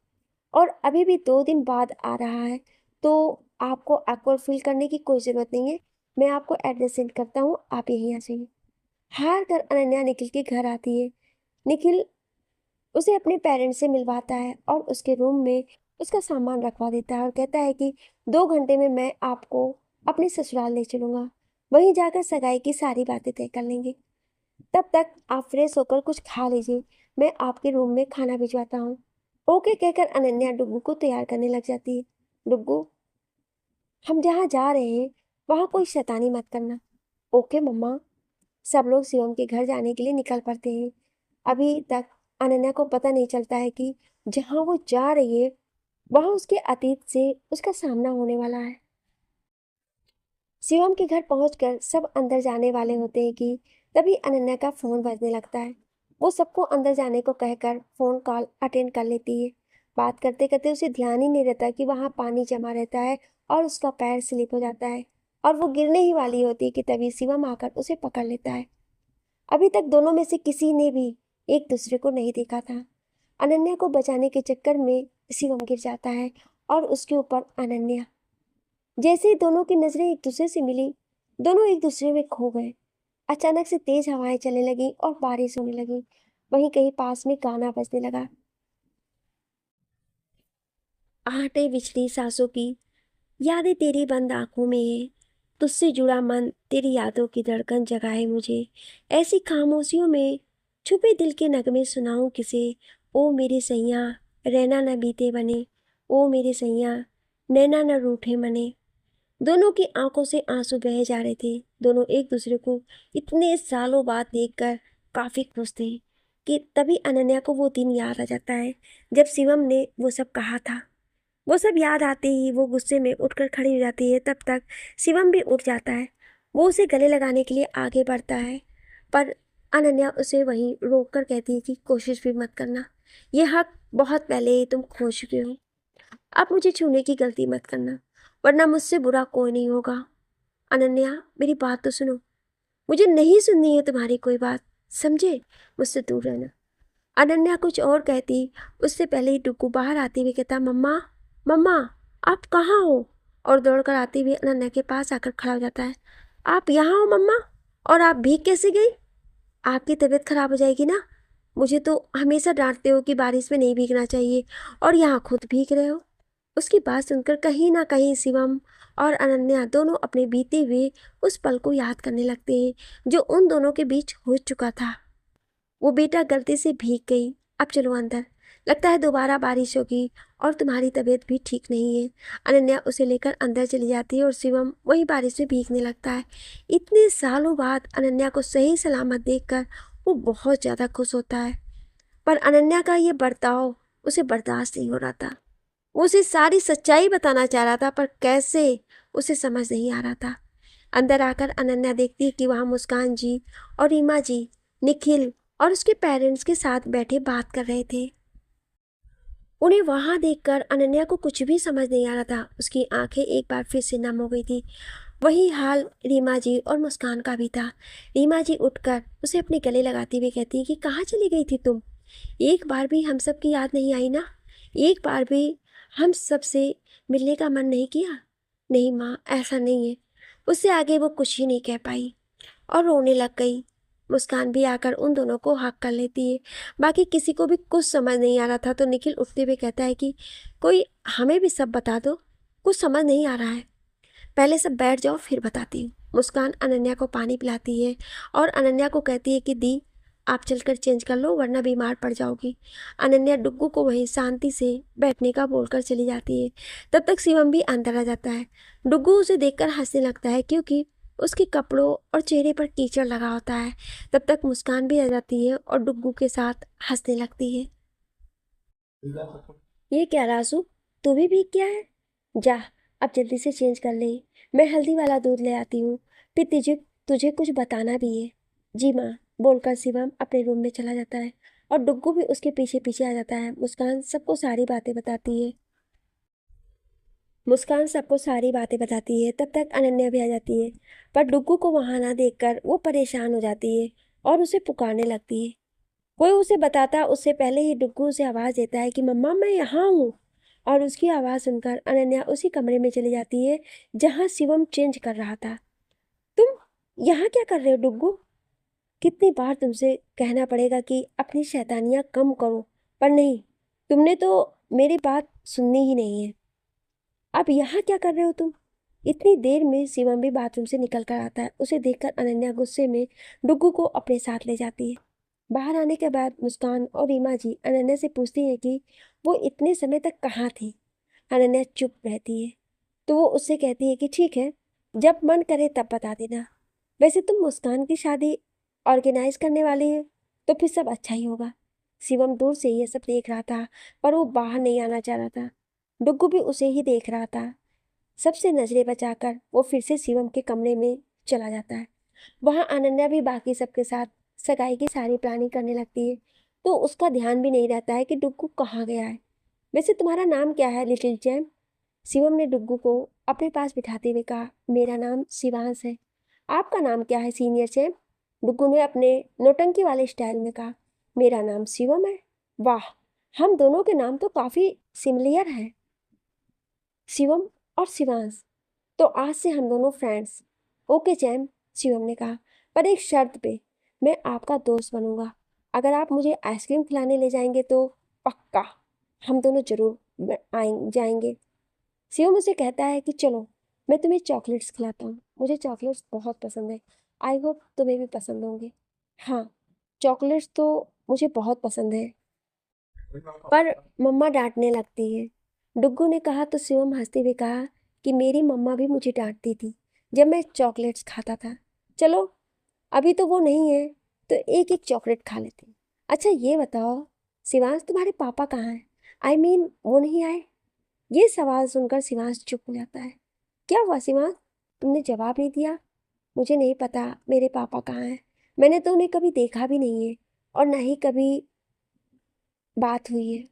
और अभी भी 2 दिन बाद आ रहा है, तो आपको awkward फील करने की कोई ज़रूरत नहीं है। मैं आपको एड्रेस सेंड करता हूँ, आप यहीं आ जाइए। हार कर अनन्या निखिल के घर आती है। निखिल उसे अपने पेरेंट्स से मिलवाता है और उसके रूम में उसका सामान रखवा देता है और कहता है कि 2 घंटे में मैं आपको अपने ससुराल ले चलूँगा, वहीं जाकर सगाई की सारी बातें तय कर लेंगे। तब तक आप फ्रेश होकर कुछ खा लीजिए, मैं आपके रूम में खाना भिजवाता हूँ। ओके कहकर अनन्या डुग्गू को तैयार करने लग जाती है। डुग्गू, हम जहाँ जा रहे हैं वहाँ कोई शैतानी मत करना। ओके मम्मा। सब लोग शिवम के घर जाने के लिए निकल पड़ते हैं। अभी तक अनन्या को पता नहीं चलता है कि जहाँ वो जा रही है वहां उसके अतीत से उसका सामना होने वाला है। शिवम के घर पहुंचकर सब अंदर जाने वाले होते हैं कि तभी अनन्या का फोन बजने लगता है। वो सबको अंदर जाने को कहकर फोन कॉल अटेंड कर लेती है। बात करते करते उसे ध्यान ही नहीं रहता कि वहां पानी जमा रहता है और उसका पैर स्लिप हो जाता है और वो गिरने ही वाली होती है कि तभी शिवम आकर उसे पकड़ लेता है। अभी तक दोनों में से किसी ने भी एक दूसरे को नहीं देखा था। अनन्या को बचाने के चक्कर में शिवम गिर जाता है और उसके ऊपर अनन्या। जैसे ही दोनों की नजरें एक दूसरे से मिली, दोनों एक दूसरे में खो गए। अचानक से तेज हवाएं चलने लगी और बारिश होने लगी। वहीं कहीं पास में गाना बजने लगा। आहटे बिछड़ी सांसों की, यादें तेरी बंद आंखों में है, तुझसे जुड़ा मन तेरी यादों की धड़कन जगाए मुझे। ऐसी खामोशियों में छुपे दिल के नगमे सुनाऊं किसे। ओ मेरे सैया, रहना न बीते बने, ओ मेरे सैया, नैना न रूठे मने। दोनों की आंखों से आंसू बहे जा रहे थे। दोनों एक दूसरे को इतने सालों बाद देखकर काफी खुश थे कि तभी अनन्या को वो दिन याद आ जाता है जब शिवम ने वो सब कहा था। वो सब याद आते ही वो गुस्से में उठकर खड़ी हो जाती है। तब तक शिवम भी उठ जाता है। वो उसे गले लगाने के लिए आगे बढ़ता है, पर अनन्या उसे वहीं रोक कर कहती है कि कोशिश भी मत करना। ये हक बहुत पहले ही तुम खो चुके हो। अब मुझे छूने की गलती मत करना, वरना मुझसे बुरा कोई नहीं होगा। अनन्या, मेरी बात तो सुनो। मुझे नहीं सुननी है तुम्हारी कोई बात, समझे? मुझसे दूर रहना। अनन्या कुछ और कहती उससे पहले ही डुग्गू बाहर आते हुए कहता, मम्मा, मम्मा, आप कहाँ हो? और दौड़कर आते हुए अनन्या के पास आकर खड़ा हो जाता है। आप यहाँ हो मम्मा? और आप भीग कैसे गई? आपकी तबीयत खराब हो जाएगी ना। मुझे तो हमेशा डांटते हो कि बारिश में नहीं भीगना चाहिए, और यहाँ खुद भीग रहे हो। उसकी बात सुनकर कहीं ना कहीं शिवम और अनन्या दोनों अपने बीते हुए उस पल को याद करने लगते हैं जो उन दोनों के बीच हो चुका था। वो बेटा गलती से भीग गई, अब चलो अंदर, लगता है दोबारा बारिश होगी और तुम्हारी तबीयत भी ठीक नहीं है। अनन्या उसे लेकर अंदर चली जाती है और शिवम वही बारिश में भीगने लगता है। इतने सालों बाद अनन्या को सही सलामत देखकर वो बहुत ज़्यादा खुश होता है, पर अनन्या का ये बर्ताव उसे बर्दाश्त नहीं हो रहा था। वो उसे सारी सच्चाई बताना चाह रहा था, पर कैसे उसे समझ नहीं आ रहा था। अंदर आकर अनन्या देखती है कि वहाँ मुस्कान जी और रीमा जी, निखिल और उसके पेरेंट्स के साथ बैठे बात कर रहे थे। उन्हें वहां देखकर अनन्या को कुछ भी समझ नहीं आ रहा था। उसकी आंखें एक बार फिर से नम हो गई थी। वही हाल रीमा जी और मुस्कान का भी था। रीमा जी उठकर उसे अपने गले लगाते हुए कहती कि कहाँ चली गई थी तुम? एक बार भी हम सब की याद नहीं आई ना? एक बार भी हम सब से मिलने का मन नहीं किया? नहीं माँ, ऐसा नहीं है। उससे आगे वो कुछ ही नहीं कह पाई और रोने लग गई। मुस्कान भी आकर उन दोनों को हक कर लेती है। बाकी किसी को भी कुछ समझ नहीं आ रहा था, तो निखिल उठते हुए कहता है कि कोई हमें भी सब बता दो, कुछ समझ नहीं आ रहा है। पहले सब बैठ जाओ, फिर बताती हूँ। मुस्कान अनन्या को पानी पिलाती है और अनन्या को कहती है कि दी, आप चलकर चेंज कर लो वरना बीमार पड़ जाओगी। अनन्या डुग्गू को वहीं शांति से बैठने का बोलकर चली जाती है। तब तक शिवम भी अंदर आ जाता है। डुग्गू उसे देखकर हंसने लगता है क्योंकि उसके कपड़ों और चेहरे पर कीचड़ लगा होता है। तब तक मुस्कान भी आ जाती है और डुग्गू के साथ हंसने लगती है। ये क्या राजू, तू भी भीग गया है? जा, अब जल्दी से चेंज कर ले। मैं हल्दी वाला दूध ले आती हूँ, फिर तुझे तुझे कुछ बताना भी है। जी माँ, बोलकर शिवम अपने रूम में चला जाता है और डुग्गू भी उसके पीछे पीछे आ जाता है। मुस्कान सबको सारी बातें बताती है। तब तक अनन्या भी आ जाती है, पर डुग्गू को वहां ना देखकर वो परेशान हो जाती है और उसे पुकारने लगती है। कोई उसे बताता उससे पहले ही डुग्गू उसे आवाज देता है कि मम्मा, मैं यहाँ हूँ। और उसकी आवाज सुनकर अनन्या उसी कमरे में चली जाती है जहाँ शिवम चेंज कर रहा था। तुम यहाँ क्या कर रहे हो डुग्गू? कितनी बार तुमसे कहना पड़ेगा कि अपनी शैतानियां कम करो, पर नहीं, तुमने तो मेरी बात सुननी ही नहीं है। अब यहाँ क्या कर रहे हो तुम? इतनी देर में शिवम भी बाथरूम से निकल कर आता है। उसे देखकर अनन्या गुस्से में डुग्गू को अपने साथ ले जाती है। बाहर आने के बाद मुस्कान और रीमा जी अनन्या से पूछती है कि वो इतने समय तक कहाँ थी। अनन्या चुप रहती है, तो वो उससे कहती है कि ठीक है, जब मन करे तब बता देना। वैसे तुम मुस्कान की शादी ऑर्गेनाइज करने वाली है, तो फिर सब अच्छा ही होगा। शिवम दूर से ये सब देख रहा था, पर वो बाहर नहीं आना चाह रहा था। डुग्गू भी उसे ही देख रहा था। सबसे नजरें बचाकर वो फिर से शिवम के कमरे में चला जाता है। वहाँ अनन्या भी बाकी सबके साथ सगाई की सारी प्लानिंग करने लगती है, तो उसका ध्यान भी नहीं रहता है कि डुग्गू कहाँ गया है। वैसे तुम्हारा नाम क्या है लिटिल चैम्प? शिवम ने डुग्गू को अपने पास बिठाते हुए कहा। मेरा नाम शिवांश है। आपका नाम क्या है सीनियर चैम्प? डुग्गू ने अपने नौटंकी वाले स्टाइल में कहा। मेरा नाम शिवम है। वाह, हम दोनों के नाम तो काफी सिमिलियर हैं, शिवम और शिवांश। तो आज से हम दोनों फ्रेंड्स। ओके चैम, शिवम ने कहा, पर एक शर्त पे। मैं आपका दोस्त बनूंगा। अगर आप मुझे आइसक्रीम खिलाने ले जाएंगे तो पक्का हम दोनों जरूर जाएंगे। शिवम उसे कहता है कि चलो मैं तुम्हें चॉकलेट्स खिलाता हूँ। मुझे चॉकलेट्स बहुत पसंद है। आई होप तुम्हें भी पसंद होंगे। हाँ, चॉकलेट्स तो मुझे बहुत पसंद है, पर मम्मा डांटने लगती है। डुग्गू ने कहा तो शिवम हंसते हुए कहा कि मेरी मम्मा भी मुझे डांटती थी जब मैं चॉकलेट्स खाता था। चलो, अभी तो वो नहीं है, तो एक एक चॉकलेट खा लेते हैं। अच्छा ये बताओ शिवांश, तुम्हारे पापा कहाँ हैं? आई मीन वो नहीं आए? ये सवाल सुनकर शिवांश चुप हो जाता है। क्या हुआ शिवांश, तुमने जवाब नहीं दिया? मुझे नहीं पता मेरे पापा कहाँ हैं। मैंने तो उन्हें कभी देखा भी नहीं है, और ना ही कभी बात हुई है।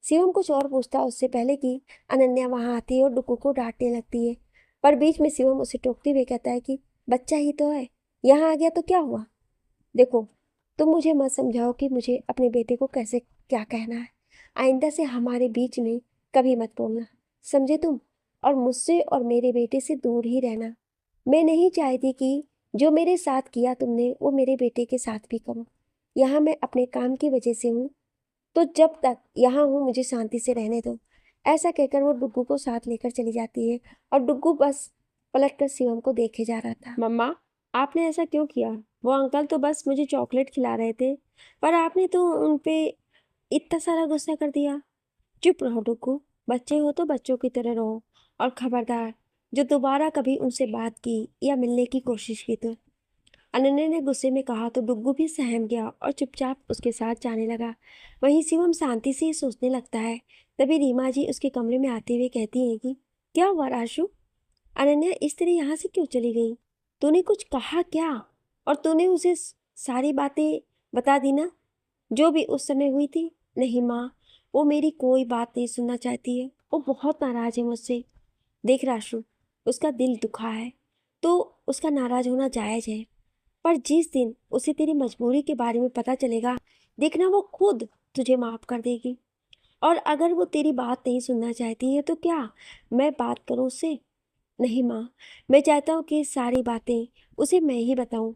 शिवम कुछ और पूछता उससे पहले कि अनन्या वहां आती है और डुग्गू को डांटने लगती है। पर बीच में शिवम उसे टोकते हुए कहता है कि बच्चा ही तो है, यहाँ आ गया तो क्या हुआ? देखो, तुम मुझे मत समझाओ कि मुझे अपने बेटे को कैसे क्या कहना है। आइंदा से हमारे बीच में कभी मत बोलना, समझे तुम? और मुझसे और मेरे बेटे से दूर ही रहना। मैं नहीं चाहती कि जो मेरे साथ किया तुमने वो मेरे बेटे के साथ भी करो। यहाँ मैं अपने काम की वजह से हूँ, तो जब तक यहाँ हूँ मुझे शांति से रहने दो। ऐसा कहकर वो डुग्गू को साथ लेकर चली जाती है, और डुग्गू बस पलटकर शिवम को देखे जा रहा था। मम्मा, आपने ऐसा क्यों किया? वो अंकल तो बस मुझे चॉकलेट खिला रहे थे, पर आपने तो उन पे इतना सारा गुस्सा कर दिया। चुप रहो डुग्गू, बच्चे हो तो बच्चों की तरह रहो, और खबरदार जो दोबारा कभी उनसे बात की या मिलने की कोशिश की तो। अनन्या ने गुस्से में कहा तो डुग्गू भी सहम गया और चुपचाप उसके साथ जाने लगा। वहीं शिवम शांति से ही सोचने लगता है। तभी रीमा जी उसके कमरे में आते हुए कहती हैं कि क्या हुआ राशु? अनन्या इस तरह यहाँ से क्यों चली गई? तूने कुछ कहा क्या? और तूने उसे सारी बातें बता दी ना, जो भी उस समय हुई थी? नहीं माँ, वो मेरी कोई बात नहीं सुनना चाहती है। वो बहुत नाराज है मुझसे। देख राशु, उसका दिल दुखा है तो उसका नाराज होना जायज है, पर जिस दिन उसे तेरी मजबूरी के बारे में पता चलेगा, देखना वो खुद तुझे माफ कर देगी। और अगर वो तेरी बात नहीं सुनना चाहती है तो क्या मैं बात करूं उससे? नहीं माँ, मैं चाहता हूँ कि सारी बातें उसे मैं ही बताऊं।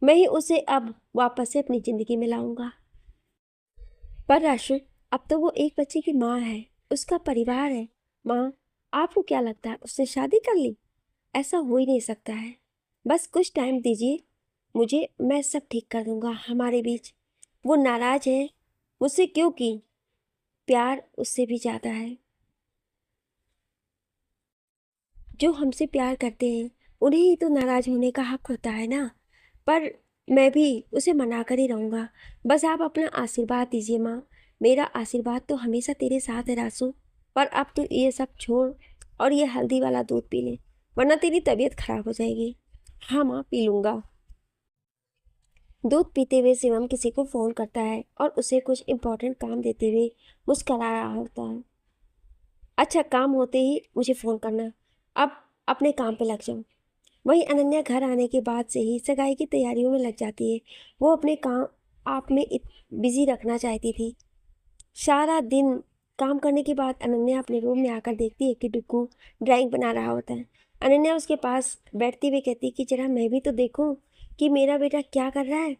मैं ही उसे अब वापस से अपनी जिंदगी में लाऊंगा। पर राशु, अब तो वो एक बच्चे की माँ है, उसका परिवार है। माँ, आपको क्या लगता है उसने शादी कर ली? ऐसा हो ही नहीं सकता है। बस कुछ टाइम दीजिए मुझे, मैं सब ठीक कर दूंगा हमारे बीच। वो नाराज है मुझसे क्योंकि प्यार उससे भी ज्यादा है। जो हमसे प्यार करते हैं उन्हें ही तो नाराज होने का हक होता है ना। पर मैं भी उसे मना कर ही रहूंगा। बस आप अपना आशीर्वाद दीजिए माँ। मेरा आशीर्वाद तो हमेशा तेरे साथ है रासू। पर अब तो ये सब छोड़ और ये हल्दी वाला दूध पी ले, वरना तेरी तबीयत खराब हो जाएगी। हाँ माँ, पी लूंगा। दूध पीते हुए शिवम किसी को फोन करता है और उसे कुछ इम्पोर्टेंट काम देते हुए मुस्करा रहा होता है। अच्छा, काम होते ही मुझे फोन करना। अब अपने काम पे लग जाओ। वहीं अनन्या घर आने के बाद से ही सगाई की तैयारियों में लग जाती है। वो अपने काम आप में बिजी रखना चाहती थी। सारा दिन काम करने के बाद अनन्या अपने रूम में आकर देखती है कि डुग्गू ड्राइंग बना रहा होता है। अनन्या उसके पास बैठती हुई कहती है कि जरा मैं भी तो देखूं कि मेरा बेटा क्या कर रहा है।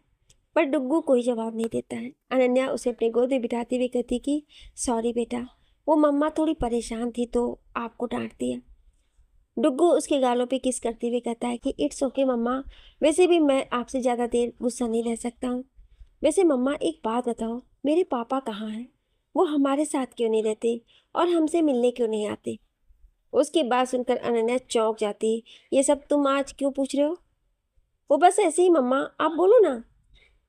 पर डुग्गू कोई जवाब नहीं देता है। अनन्या उसे अपने गोद में बिठाते हुए कहती कि सॉरी बेटा, वो मम्मा थोड़ी परेशान थी तो आपको डांट दिया। डुग्गू उसके गालों पे किस करते हुए कहता है कि इट्स ओके मम्मा, वैसे भी मैं आपसे ज़्यादा देर गुस्सा नहीं रह सकता हूँ। वैसे मम्मा एक बात बताओ, मेरे पापा कहाँ हैं? वो हमारे साथ क्यों नहीं रहते और हमसे मिलने क्यों नहीं आते? उसकी बात सुनकर अनन्या चौंक जाती। ये सब तुम आज क्यों पूछ रहे हो? वो बस ऐसे ही मम्मा, आप बोलो ना।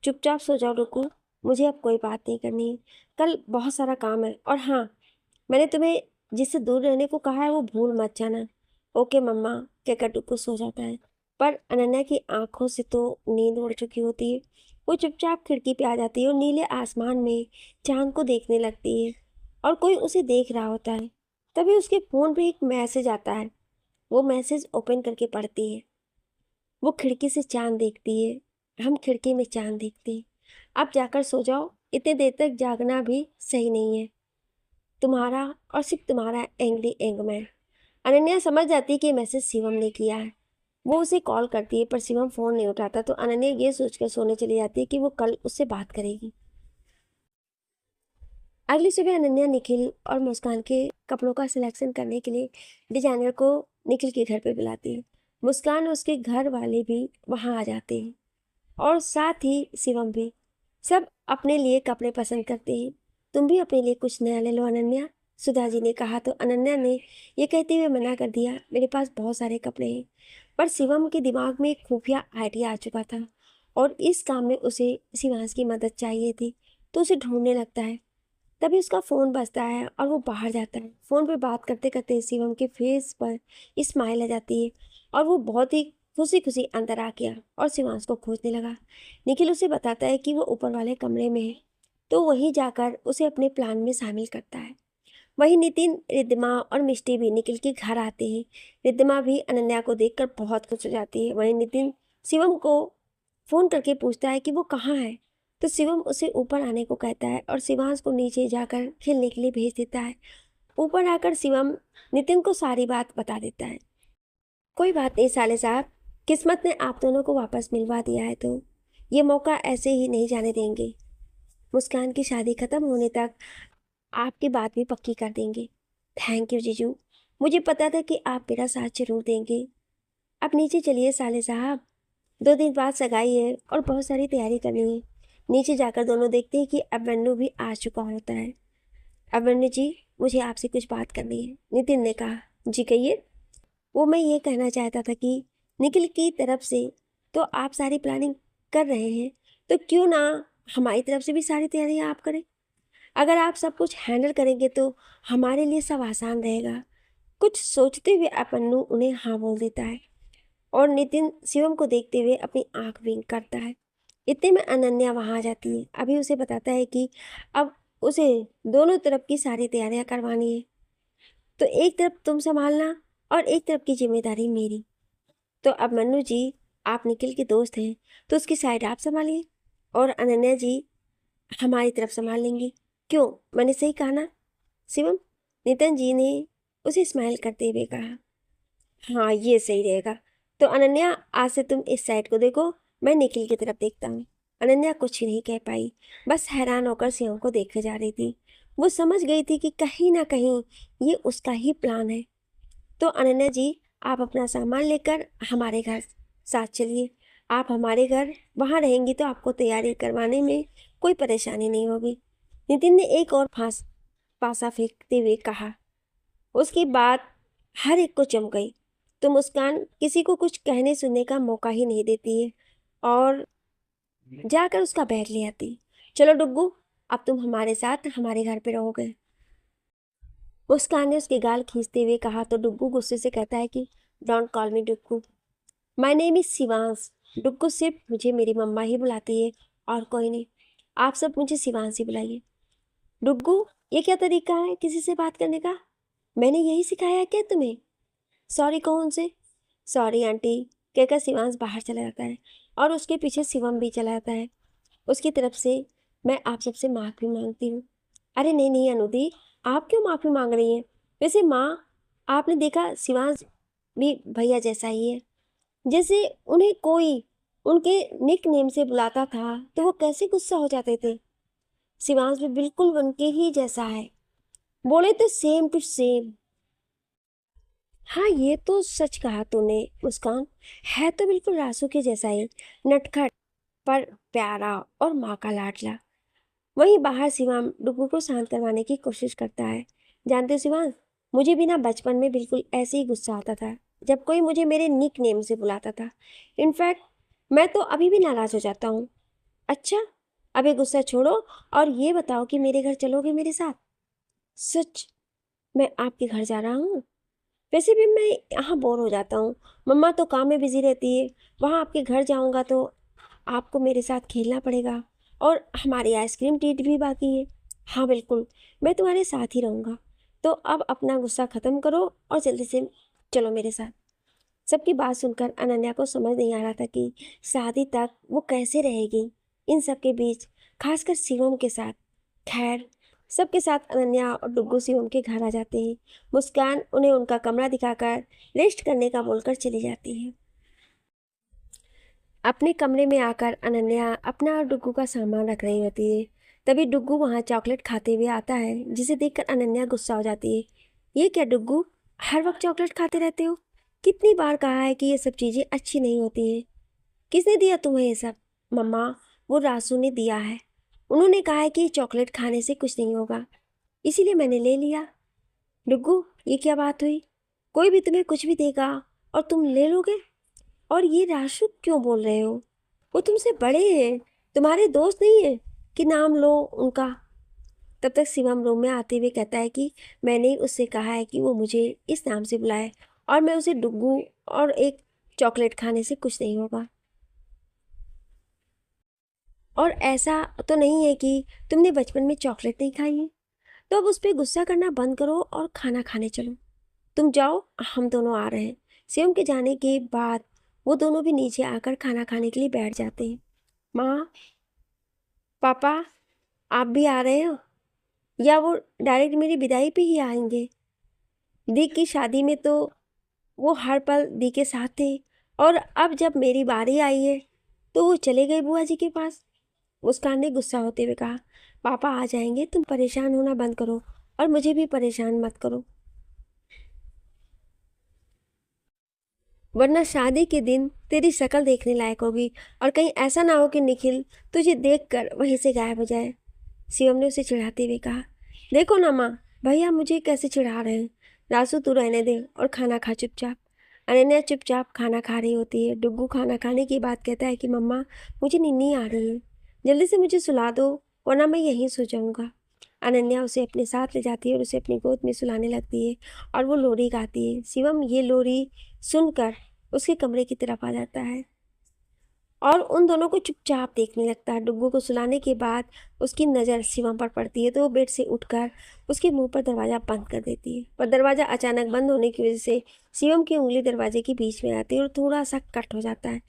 चुपचाप सो जाओ डुग्गू, मुझे अब कोई बात नहीं करनी। कल बहुत सारा काम है। और हाँ, मैंने तुम्हें जिससे दूर रहने को कहा है वो भूल मत जाना। ओके मम्मा, कहकर डुग्गू सो जाता है। पर अनन्या की आंखों से तो नींद उड़ चुकी होती है। वो चुपचाप खिड़की पे आ जाती है और नीले आसमान में चांद को देखने लगती है और कोई उसे देख रहा होता है। तभी उसके फोन पे एक मैसेज आता है। वो मैसेज ओपन करके पढ़ती है। वो खिड़की से चांद देखती है। हम खिड़की में चांद देखते हैं। अब जाकर सो जाओ, इतने देर तक जागना भी सही नहीं है। तुम्हारा और सिर्फ तुम्हारा एंग्री एंगमैन। अनन्या समझ जाती है कि मैसेज शिवम ने किया है। वो उसे कॉल करती है पर शिवम फोन नहीं उठाता, तो अनन्या ये सोचकर सोने चली जाती है कि वो कल उससे बात करेगी। अगली सुबह अनन्या निखिल और मुस्कान के कपड़ों का सिलेक्शन करने के लिए डिजाइनर को निखिल के घर पे बुलाती है। मुस्कान और उसके घर वाले भी वहाँ आ जाते हैं और साथ ही शिवम भी। सब अपने लिए कपड़े पसंद करते हैं। तुम भी अपने लिए कुछ नया ले लो अनन्या, सुधा जी ने कहा, तो अनन्या ने ये कहते हुए मना कर दिया, मेरे पास बहुत सारे कपड़े हैं। पर शिवम के दिमाग में एक खुफिया आइडिया आ चुका था और इस काम में उसे शिवांश की मदद चाहिए थी, तो उसे ढूंढने लगता है। तभी उसका फ़ोन बजता है और वो बाहर जाता है। फ़ोन पे बात करते करते शिवम के फेस पर स्माइल आ जाती है और वो बहुत ही खुशी खुशी अंदर आ गया और शिवांश को खोजने लगा। निखिल उसे बताता है कि वो ऊपर वाले कमरे में है, तो वहीं जाकर उसे अपने प्लान में शामिल करता है। वहीं नितिन, रिद्धिमा और मिष्टी भी निखिल के घर आते हैं। रिद्धिमा भी अनन्या को देखकर बहुत खुश हो जाती है। वहीं नितिन शिवम को फ़ोन करके पूछता है कि वो कहाँ है, तो शिवम उसे ऊपर आने को कहता है और शिवांश को नीचे जाकर खेलने के लिए भेज देता है। ऊपर आकर शिवम नितिन को सारी बात बता देता है। कोई बात नहीं साले साहब, किस्मत ने आप दोनों को वापस मिलवा दिया है, तो ये मौका ऐसे ही नहीं जाने देंगे। मुस्कान की शादी खत्म होने तक आपकी बात भी पक्की कर देंगे। थैंक यू जीजू, मुझे पता था कि आप मेरा साथ जरूर देंगे। अब नीचे चलिए साले साहब, 2 दिन बाद सगाई है और बहुत सारी तैयारी करनी है। नीचे जाकर दोनों देखते हैं कि अभिमन्यु भी आ चुका होता है। अभिमन्यु जी, मुझे आपसे कुछ बात करनी है, नितिन ने कहा। जी कहिए। वो मैं ये कहना चाहता था कि निखिल की तरफ से तो आप सारी प्लानिंग कर रहे हैं, तो क्यों ना हमारी तरफ से भी सारी तैयारियां आप करें। अगर आप सब कुछ हैंडल करेंगे तो हमारे लिए सब आसान रहेगा। कुछ सोचते हुए अभिमन्यु उन्हें हाँ बोल देता है और नितिन शिवम को देखते हुए अपनी आंख विंक करता है। इतने में अनन्या वहां आ जाती है। अभी उसे बताता है कि अब उसे दोनों तरफ की सारी तैयारियां करवानी है, तो एक तरफ तुम संभालना और एक तरफ की जिम्मेदारी मेरी। तो अब मन्नू जी, आप निखिल के दोस्त हैं, तो उसकी साइड आप संभालिए और अनन्या जी हमारी तरफ संभाल लेंगी। क्यों, मैंने सही कहा ना शिवम? नितिन जी ने उसे स्माइल करते हुए कहा। हाँ, ये सही रहेगा। तो अनन्या, आज से तुम इस साइड को देखो, मैं निखिल की तरफ देखता हूँ। अनन्या कुछ नहीं कह पाई, बस हैरान होकर शिवम को देखे जा रही थी। वो समझ गई थी कि कहीं ना कहीं ये उसका ही प्लान है। तो अनन्या जी, आप अपना सामान लेकर हमारे घर साथ चलिए। आप हमारे घर वहाँ रहेंगी तो आपको तैयारी करवाने में कोई परेशानी नहीं होगी। नितिन ने एक और पासा फेंकते हुए कहा। उसकी बात हर एक को चम गई, तो मुस्कान किसी को कुछ कहने सुनने का मौका ही नहीं देती है और जाकर उसका बैग ले आती। चलो डुग्गू, अब तुम हमारे साथ हमारे घर पे रहोगे। मुस्कान ने उसके गाल खींचते हुए कहा, तो डुग्गू गुस्से से कहता है कि don't call me Duggu, my name is Shivansh. Duggu सिर्फ मुझे मेरी मम्मा ही बुलाती है और कोई नहीं। आप सब मुझे शिवांश ही बुलाइए। डुग्गू, ये क्या तरीका है किसी से बात करने का? मैंने यही सिखाया है क्या तुम्हें? सॉरी कहो उनसे। सॉरी आंटी, कहकर शिवांश बाहर चला जाता है और उसके पीछे शिवम भी चला जाता है। उसकी तरफ से मैं आप सबसे माफ़ी मांगती हूँ। अरे नहीं नहीं अनुदी, आप क्यों माफ़ी मांग रही हैं? वैसे माँ, आपने देखा शिवांश भी भैया जैसा ही है। जैसे उन्हें कोई उनके निक नेम से बुलाता था तो वो कैसे गुस्सा हो जाते थे। शिवांश भी बिल्कुल उनके ही जैसा है, बोले तो सेम टू सेम। हाँ, ये तो सच कहा तूने मुस्कान, है तो बिल्कुल रासू के जैसा ही, नटखट पर प्यारा और माँ का लाडला। वहीं बाहर शिवांश डुग्गू को शांत करवाने की कोशिश करता है। जानते हो शिवांश, मुझे भी ना बचपन में बिल्कुल ऐसे ही गुस्सा आता था जब कोई मुझे मेरे निक नेम से बुलाता था। इनफैक्ट मैं तो अभी भी नाराज हो जाता हूँ। अच्छा, अभी गुस्सा छोड़ो और ये बताओ कि मेरे घर चलोगे मेरे साथ? सच? मैं आपके घर जा रहा हूँ। वैसे भी मैं यहाँ बोर हो जाता हूँ। मम्मा तो काम में बिजी रहती है। वहाँ आपके घर जाऊँगा तो आपको मेरे साथ खेलना पड़ेगा, और हमारी आइसक्रीम ट्रीट भी बाकी है। हाँ बिल्कुल, मैं तुम्हारे साथ ही रहूँगा। तो अब अपना गुस्सा ख़त्म करो और जल्दी से चलो मेरे साथ। सबकी बात सुनकर अनन्या को समझ नहीं आ रहा था कि शादी तक वो कैसे रहेगी इन सब के बीच, खासकर शिवम के साथ। खैर, सबके साथ अनन्या और डुग्गू शिवम के घर आ जाते हैं। मुस्कान उन्हें उनका कमरा दिखाकर रेस्ट करने का बोलकर चली जाती है। अपने कमरे में आकर अनन्या अपना और डुग्गू का सामान रख रही होती है। तभी डुग्गू वहाँ चॉकलेट खाते हुए आता है, जिसे देखकर अनन्या गुस्सा हो जाती है। ये क्या डुग्गू, हर वक्त चॉकलेट खाते रहते हो? कितनी बार कहा है कि ये सब चीज़ें अच्छी नहीं होती हैं। किसने दिया तुम्हें ये सब? मम्मा, वो रासू ने दिया है। उन्होंने कहा है कि चॉकलेट खाने से कुछ नहीं होगा, इसीलिए मैंने ले लिया। डुग्गू, ये क्या बात हुई? कोई भी तुम्हें कुछ भी देगा और तुम ले लोगे? और ये राशु क्यों बोल रहे हो? वो तुमसे बड़े हैं, तुम्हारे दोस्त नहीं है कि नाम लो उनका। तब तक शिवम रूम में आते हुए कहता है कि मैंने उससे कहा है कि वो मुझे इस नाम से बुलाए, और मैं उसे डुग्गू, और एक चॉकलेट खाने से कुछ नहीं होगा। और ऐसा तो नहीं है कि तुमने बचपन में चॉकलेट नहीं खाई है? तो अब उस पर गुस्सा करना बंद करो और खाना खाने चलो। तुम जाओ, हम दोनों आ रहे हैं। शिवम के जाने के बाद वो दोनों भी नीचे आकर खाना खाने के लिए बैठ जाते हैं। माँ, पापा, आप भी आ रहे हो, या वो डायरेक्ट मेरी विदाई पे ही आएंगे? दी की शादी में तो वो हर पल दी के साथ थे, और अब जब मेरी बारी आई है तो वो चले गए बुआ जी के पास। मुस्कान ने गुस्सा होते हुए कहा, पापा आ जाएंगे, तुम परेशान होना बंद करो और मुझे भी परेशान मत करो, वरना शादी के दिन तेरी शक्ल देखने लायक होगी, और कहीं ऐसा ना हो कि निखिल तुझे देखकर वहीं से गायब हो जाए। शिवम ने उसे चिढ़ाते हुए कहा, देखो ना माँ, भैया मुझे कैसे चिढ़ा रहे हैं। रासू, तू रहने दे और खाना खा चुपचाप। अनन्या चुपचाप खाना खा रही होती है। डुग्गू खाना खाने की बात कहता है कि मम्मा, मुझे नींद आ रही है, जल्दी से मुझे सुला दो, वरना मैं यहीं सो जाऊंगा। अनन्या उसे अपने साथ ले जाती है और उसे अपनी गोद में सुलाने लगती है, और वो लोरी गाती है। शिवम ये लोरी सुनकर उसके कमरे की तरफ आ जाता है और उन दोनों को चुपचाप देखने लगता है। डुग्गू को सुलाने के बाद उसकी नज़र शिवम पर पड़ती है तो वो बेड से उठकर उसके मुंह पर दरवाज़ा बंद कर देती है, पर दरवाज़ा अचानक बंद होने की वजह से शिवम की उंगली दरवाजे के बीच में आती है और थोड़ा सा कट हो जाता है,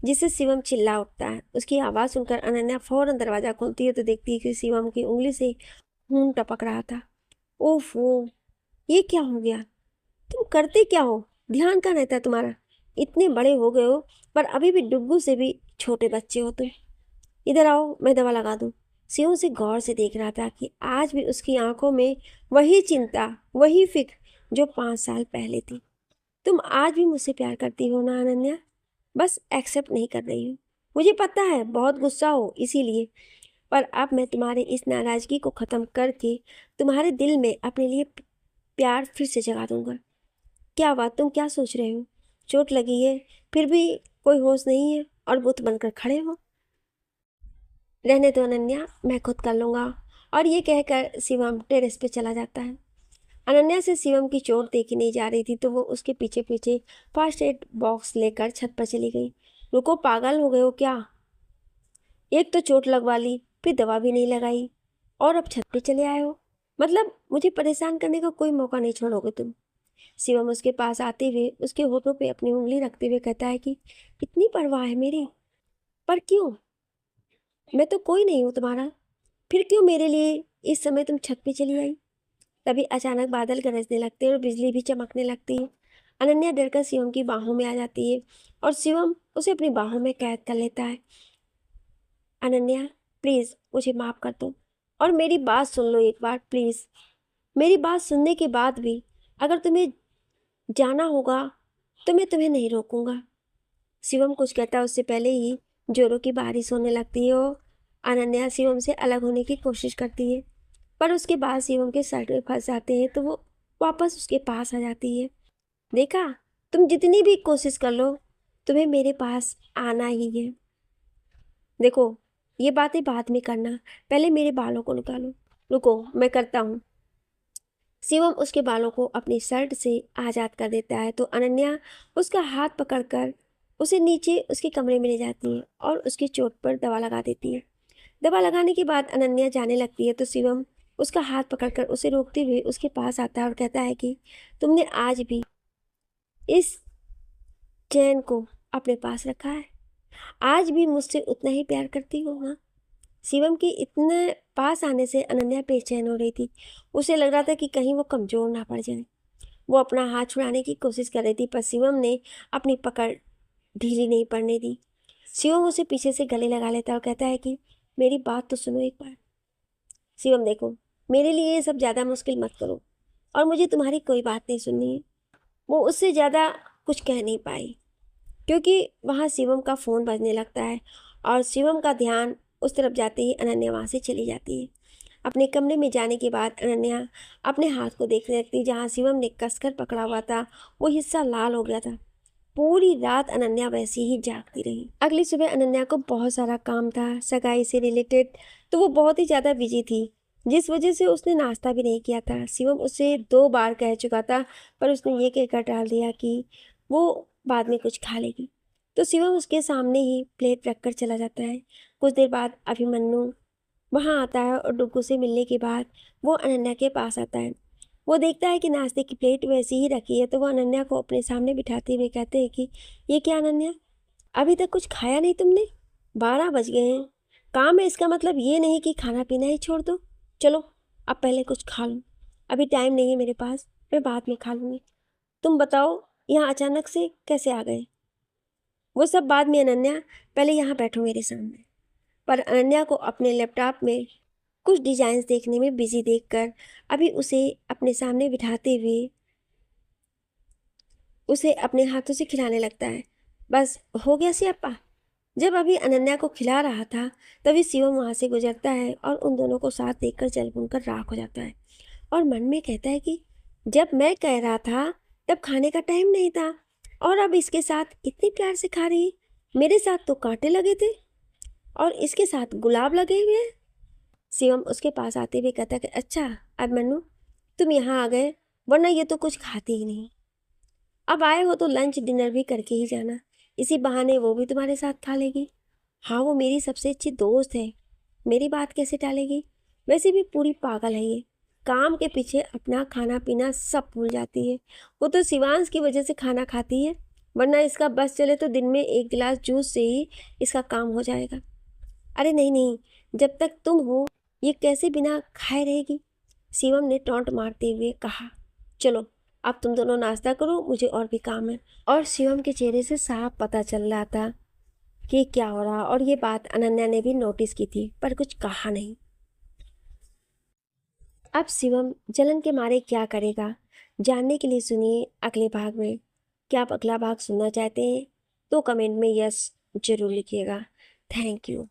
जिससे शिवम चिल्ला उठता है। उसकी आवाज़ सुनकर अनन्या फौरन दरवाज़ा खोलती है तो देखती है कि शिवम की उंगली से खून टपक रहा था। ओफो, ये क्या हो गया? तुम करते क्या हो? ध्यान कहाँ रहता है तुम्हारा? इतने बड़े हो गए हो, पर अभी भी डुग्गू से भी छोटे बच्चे हो तुम। इधर आओ, मैं दवा लगा दूं। शिव उसे गौर से देख रहा था कि आज भी उसकी आंखों में वही चिंता, वही फिक्र जो 5 साल पहले थी। तुम आज भी मुझसे प्यार करती हो ना अनन्या? बस एक्सेप्ट नहीं कर रही हो। मुझे पता है बहुत गुस्सा हो इसीलिए, पर अब मैं तुम्हारे इस नाराजगी को खत्म करके तुम्हारे दिल में अपने लिए प्यार फिर से जगा दूंगा। क्या बात, तुम क्या सोच रहे हो? चोट लगी है, फिर भी कोई होश नहीं है और बुत बनकर खड़े हो? रहने दो अनन्या, मैं खुद कर लूंगा। और ये कहकर शिवम टेरेस पे चला जाता है। अनन्या से शिवम की चोट देखी नहीं जा रही थी तो वो उसके पीछे पीछे फर्स्ट एड बॉक्स लेकर छत पर चली गई। रुको, पागल हो गए हो क्या? एक तो चोट लगवा ली, फिर दवा भी नहीं लगाई, और अब छत पे चले आए हो? मतलब मुझे परेशान करने का कोई मौका नहीं छोड़ोगे तुम? शिवम उसके पास आते हुए उसके होठों पे अपनी उंगली रखते हुए कहता है कि इतनी परवाह है मेरी? पर क्यों? मैं तो कोई नहीं हूँ तुम्हारा, फिर क्यों मेरे लिए इस समय तुम छत पे चली आई? तभी अचानक बादल गरजने लगते हैं और बिजली भी चमकने लगती है। अनन्या डरकर शिवम की बाहों में आ जाती है और शिवम उसे अपनी बाहों में कैद कर लेता है। अनन्या, प्लीज मुझे माफ कर दो, और मेरी बात सुन लो एक बार प्लीज। मेरी बात सुनने के बाद भी अगर तुम्हें जाना होगा तो मैं तुम्हें नहीं रोकूंगा। शिवम कुछ कहता है उससे पहले ही जोरों की बारिश होने लगती है और अनन्या शिवम से अलग होने की कोशिश करती है, पर उसके बाद शिवम के सर में फंस जाते हैं तो वो वापस उसके पास आ जाती है। देखा, तुम जितनी भी कोशिश कर लो, तुम्हें मेरे पास आना ही है। देखो, ये बातें बाद में करना, पहले मेरे बालों को निकालो। रुको, मैं करता हूँ। शिवम उसके बालों को अपनी शर्ट से आज़ाद कर देता है तो अनन्या उसका हाथ पकड़कर उसे नीचे उसके कमरे में ले जाती है और उसकी चोट पर दवा लगा देती है। दवा लगाने के बाद अनन्या जाने लगती है तो शिवम उसका हाथ पकड़कर उसे रोकते हुए उसके पास आता है और कहता है कि तुमने आज भी इस चैन को अपने पास रखा है, आज भी मुझसे उतना ही प्यार करती हो ना। शिवम के इतने पास आने से अनन्या बेचैन हो रही थी। उसे लग रहा था कि कहीं वो कमज़ोर ना पड़ जाए। वो अपना हाथ छुड़ाने की कोशिश कर रही थी पर शिवम ने अपनी पकड़ ढीली नहीं पड़ने दी। शिवम उसे पीछे से गले लगा लेता है और कहता है कि मेरी बात तो सुनो एक बार। शिवम देखो, मेरे लिए ये सब ज़्यादा मुश्किल मत करो और मुझे तुम्हारी कोई बात नहीं सुननी है। वो उससे ज़्यादा कुछ कह नहीं पाई क्योंकि वहाँ शिवम का फ़ोन बजने लगता है और शिवम का ध्यान उस तरफ जाते ही अनन्या वहाँ से चली जाती है। अपने कमरे में जाने के बाद अनन्या अपने हाथ को देखने लगती, जहाँ शिवम ने कसकर पकड़ा हुआ था वो हिस्सा लाल हो गया था। पूरी रात अनन्या वैसे ही जागती रही। अगली सुबह अनन्या को बहुत सारा काम था सगाई से रिलेटेड, तो वो बहुत ही ज़्यादा बिजी थी, जिस वजह से उसने नाश्ता भी नहीं किया था। शिवम उसे 2 बार कह चुका था पर उसने ये कहकर टाल दिया कि वो बाद में कुछ खा लेगी। तो शिवम उसके सामने ही प्लेट रखकर चला जाता है। कुछ देर बाद अभिमन्यु वहाँ आता है और डुग्गू से मिलने के बाद वो अनन्या के पास आता है। वो देखता है कि नाश्ते की प्लेट वैसी ही रखी है तो वो अनन्या को अपने सामने बिठाते हुए कहते हैं कि ये क्या अनन्या, अभी तक कुछ खाया नहीं तुमने? 12 बज गए हैं। काम है इसका मतलब ये नहीं कि खाना पीना ही छोड़ दो। चलो अब पहले कुछ खा लो। अभी टाइम नहीं है मेरे पास, मैं बाद में खा लूँगी। तुम बताओ यहाँ अचानक से कैसे आ गए? वो सब बाद में अनन्या, पहले यहाँ बैठो मेरे सामने। पर अनन्या को अपने लैपटॉप में कुछ डिजाइन्स देखने में बिजी देखकर अभी उसे अपने सामने बिठाते हुए उसे अपने हाथों से खिलाने लगता है। बस हो गया सियाप्पा। जब अभी अनन्या को खिला रहा था तभी शिवम वहाँ से गुजरता है और उन दोनों को साथ देखकर जल भुनकर राख हो जाता है और मन में कहता है कि जब मैं कह रहा था तब खाने का टाइम नहीं था और अब इसके साथ इतनी प्यार से खा रही। मेरे साथ तो कांटे लगे थे और इसके साथ गुलाब लगे हुए हैं। शिवम उसके पास आते हुए कहता कि अच्छा अभिमन्यु, तुम यहाँ आ गए, वरना ये तो कुछ खाती ही नहीं। अब आए हो तो लंच डिनर भी करके ही जाना, इसी बहाने वो भी तुम्हारे साथ खा लेगी। हाँ वो मेरी सबसे अच्छी दोस्त है, मेरी बात कैसे टालेगी? वैसे भी पूरी पागल है ये, काम के पीछे अपना खाना पीना सब भूल जाती है। वो तो शिवांश की वजह से खाना खाती है, वरना इसका बस चले तो दिन में 1 गिलास जूस से ही इसका काम हो जाएगा। अरे नहीं नहीं, जब तक तुम हो ये कैसे बिना खाए रहेगी? शिवम ने टॉन्ट मारते हुए कहा। चलो अब तुम दोनों नाश्ता करो, मुझे और भी काम है। और शिवम के चेहरे से साफ पता चल रहा था कि क्या हो रहा, और ये बात अनन्या ने भी नोटिस की थी पर कुछ कहा नहीं। अब शिवम जलन के मारे क्या करेगा, जानने के लिए सुनिए अगले भाग में। क्या आप अगला भाग सुनना चाहते हैं तो कमेंट में यस जरूर लिखिएगा। Thank you.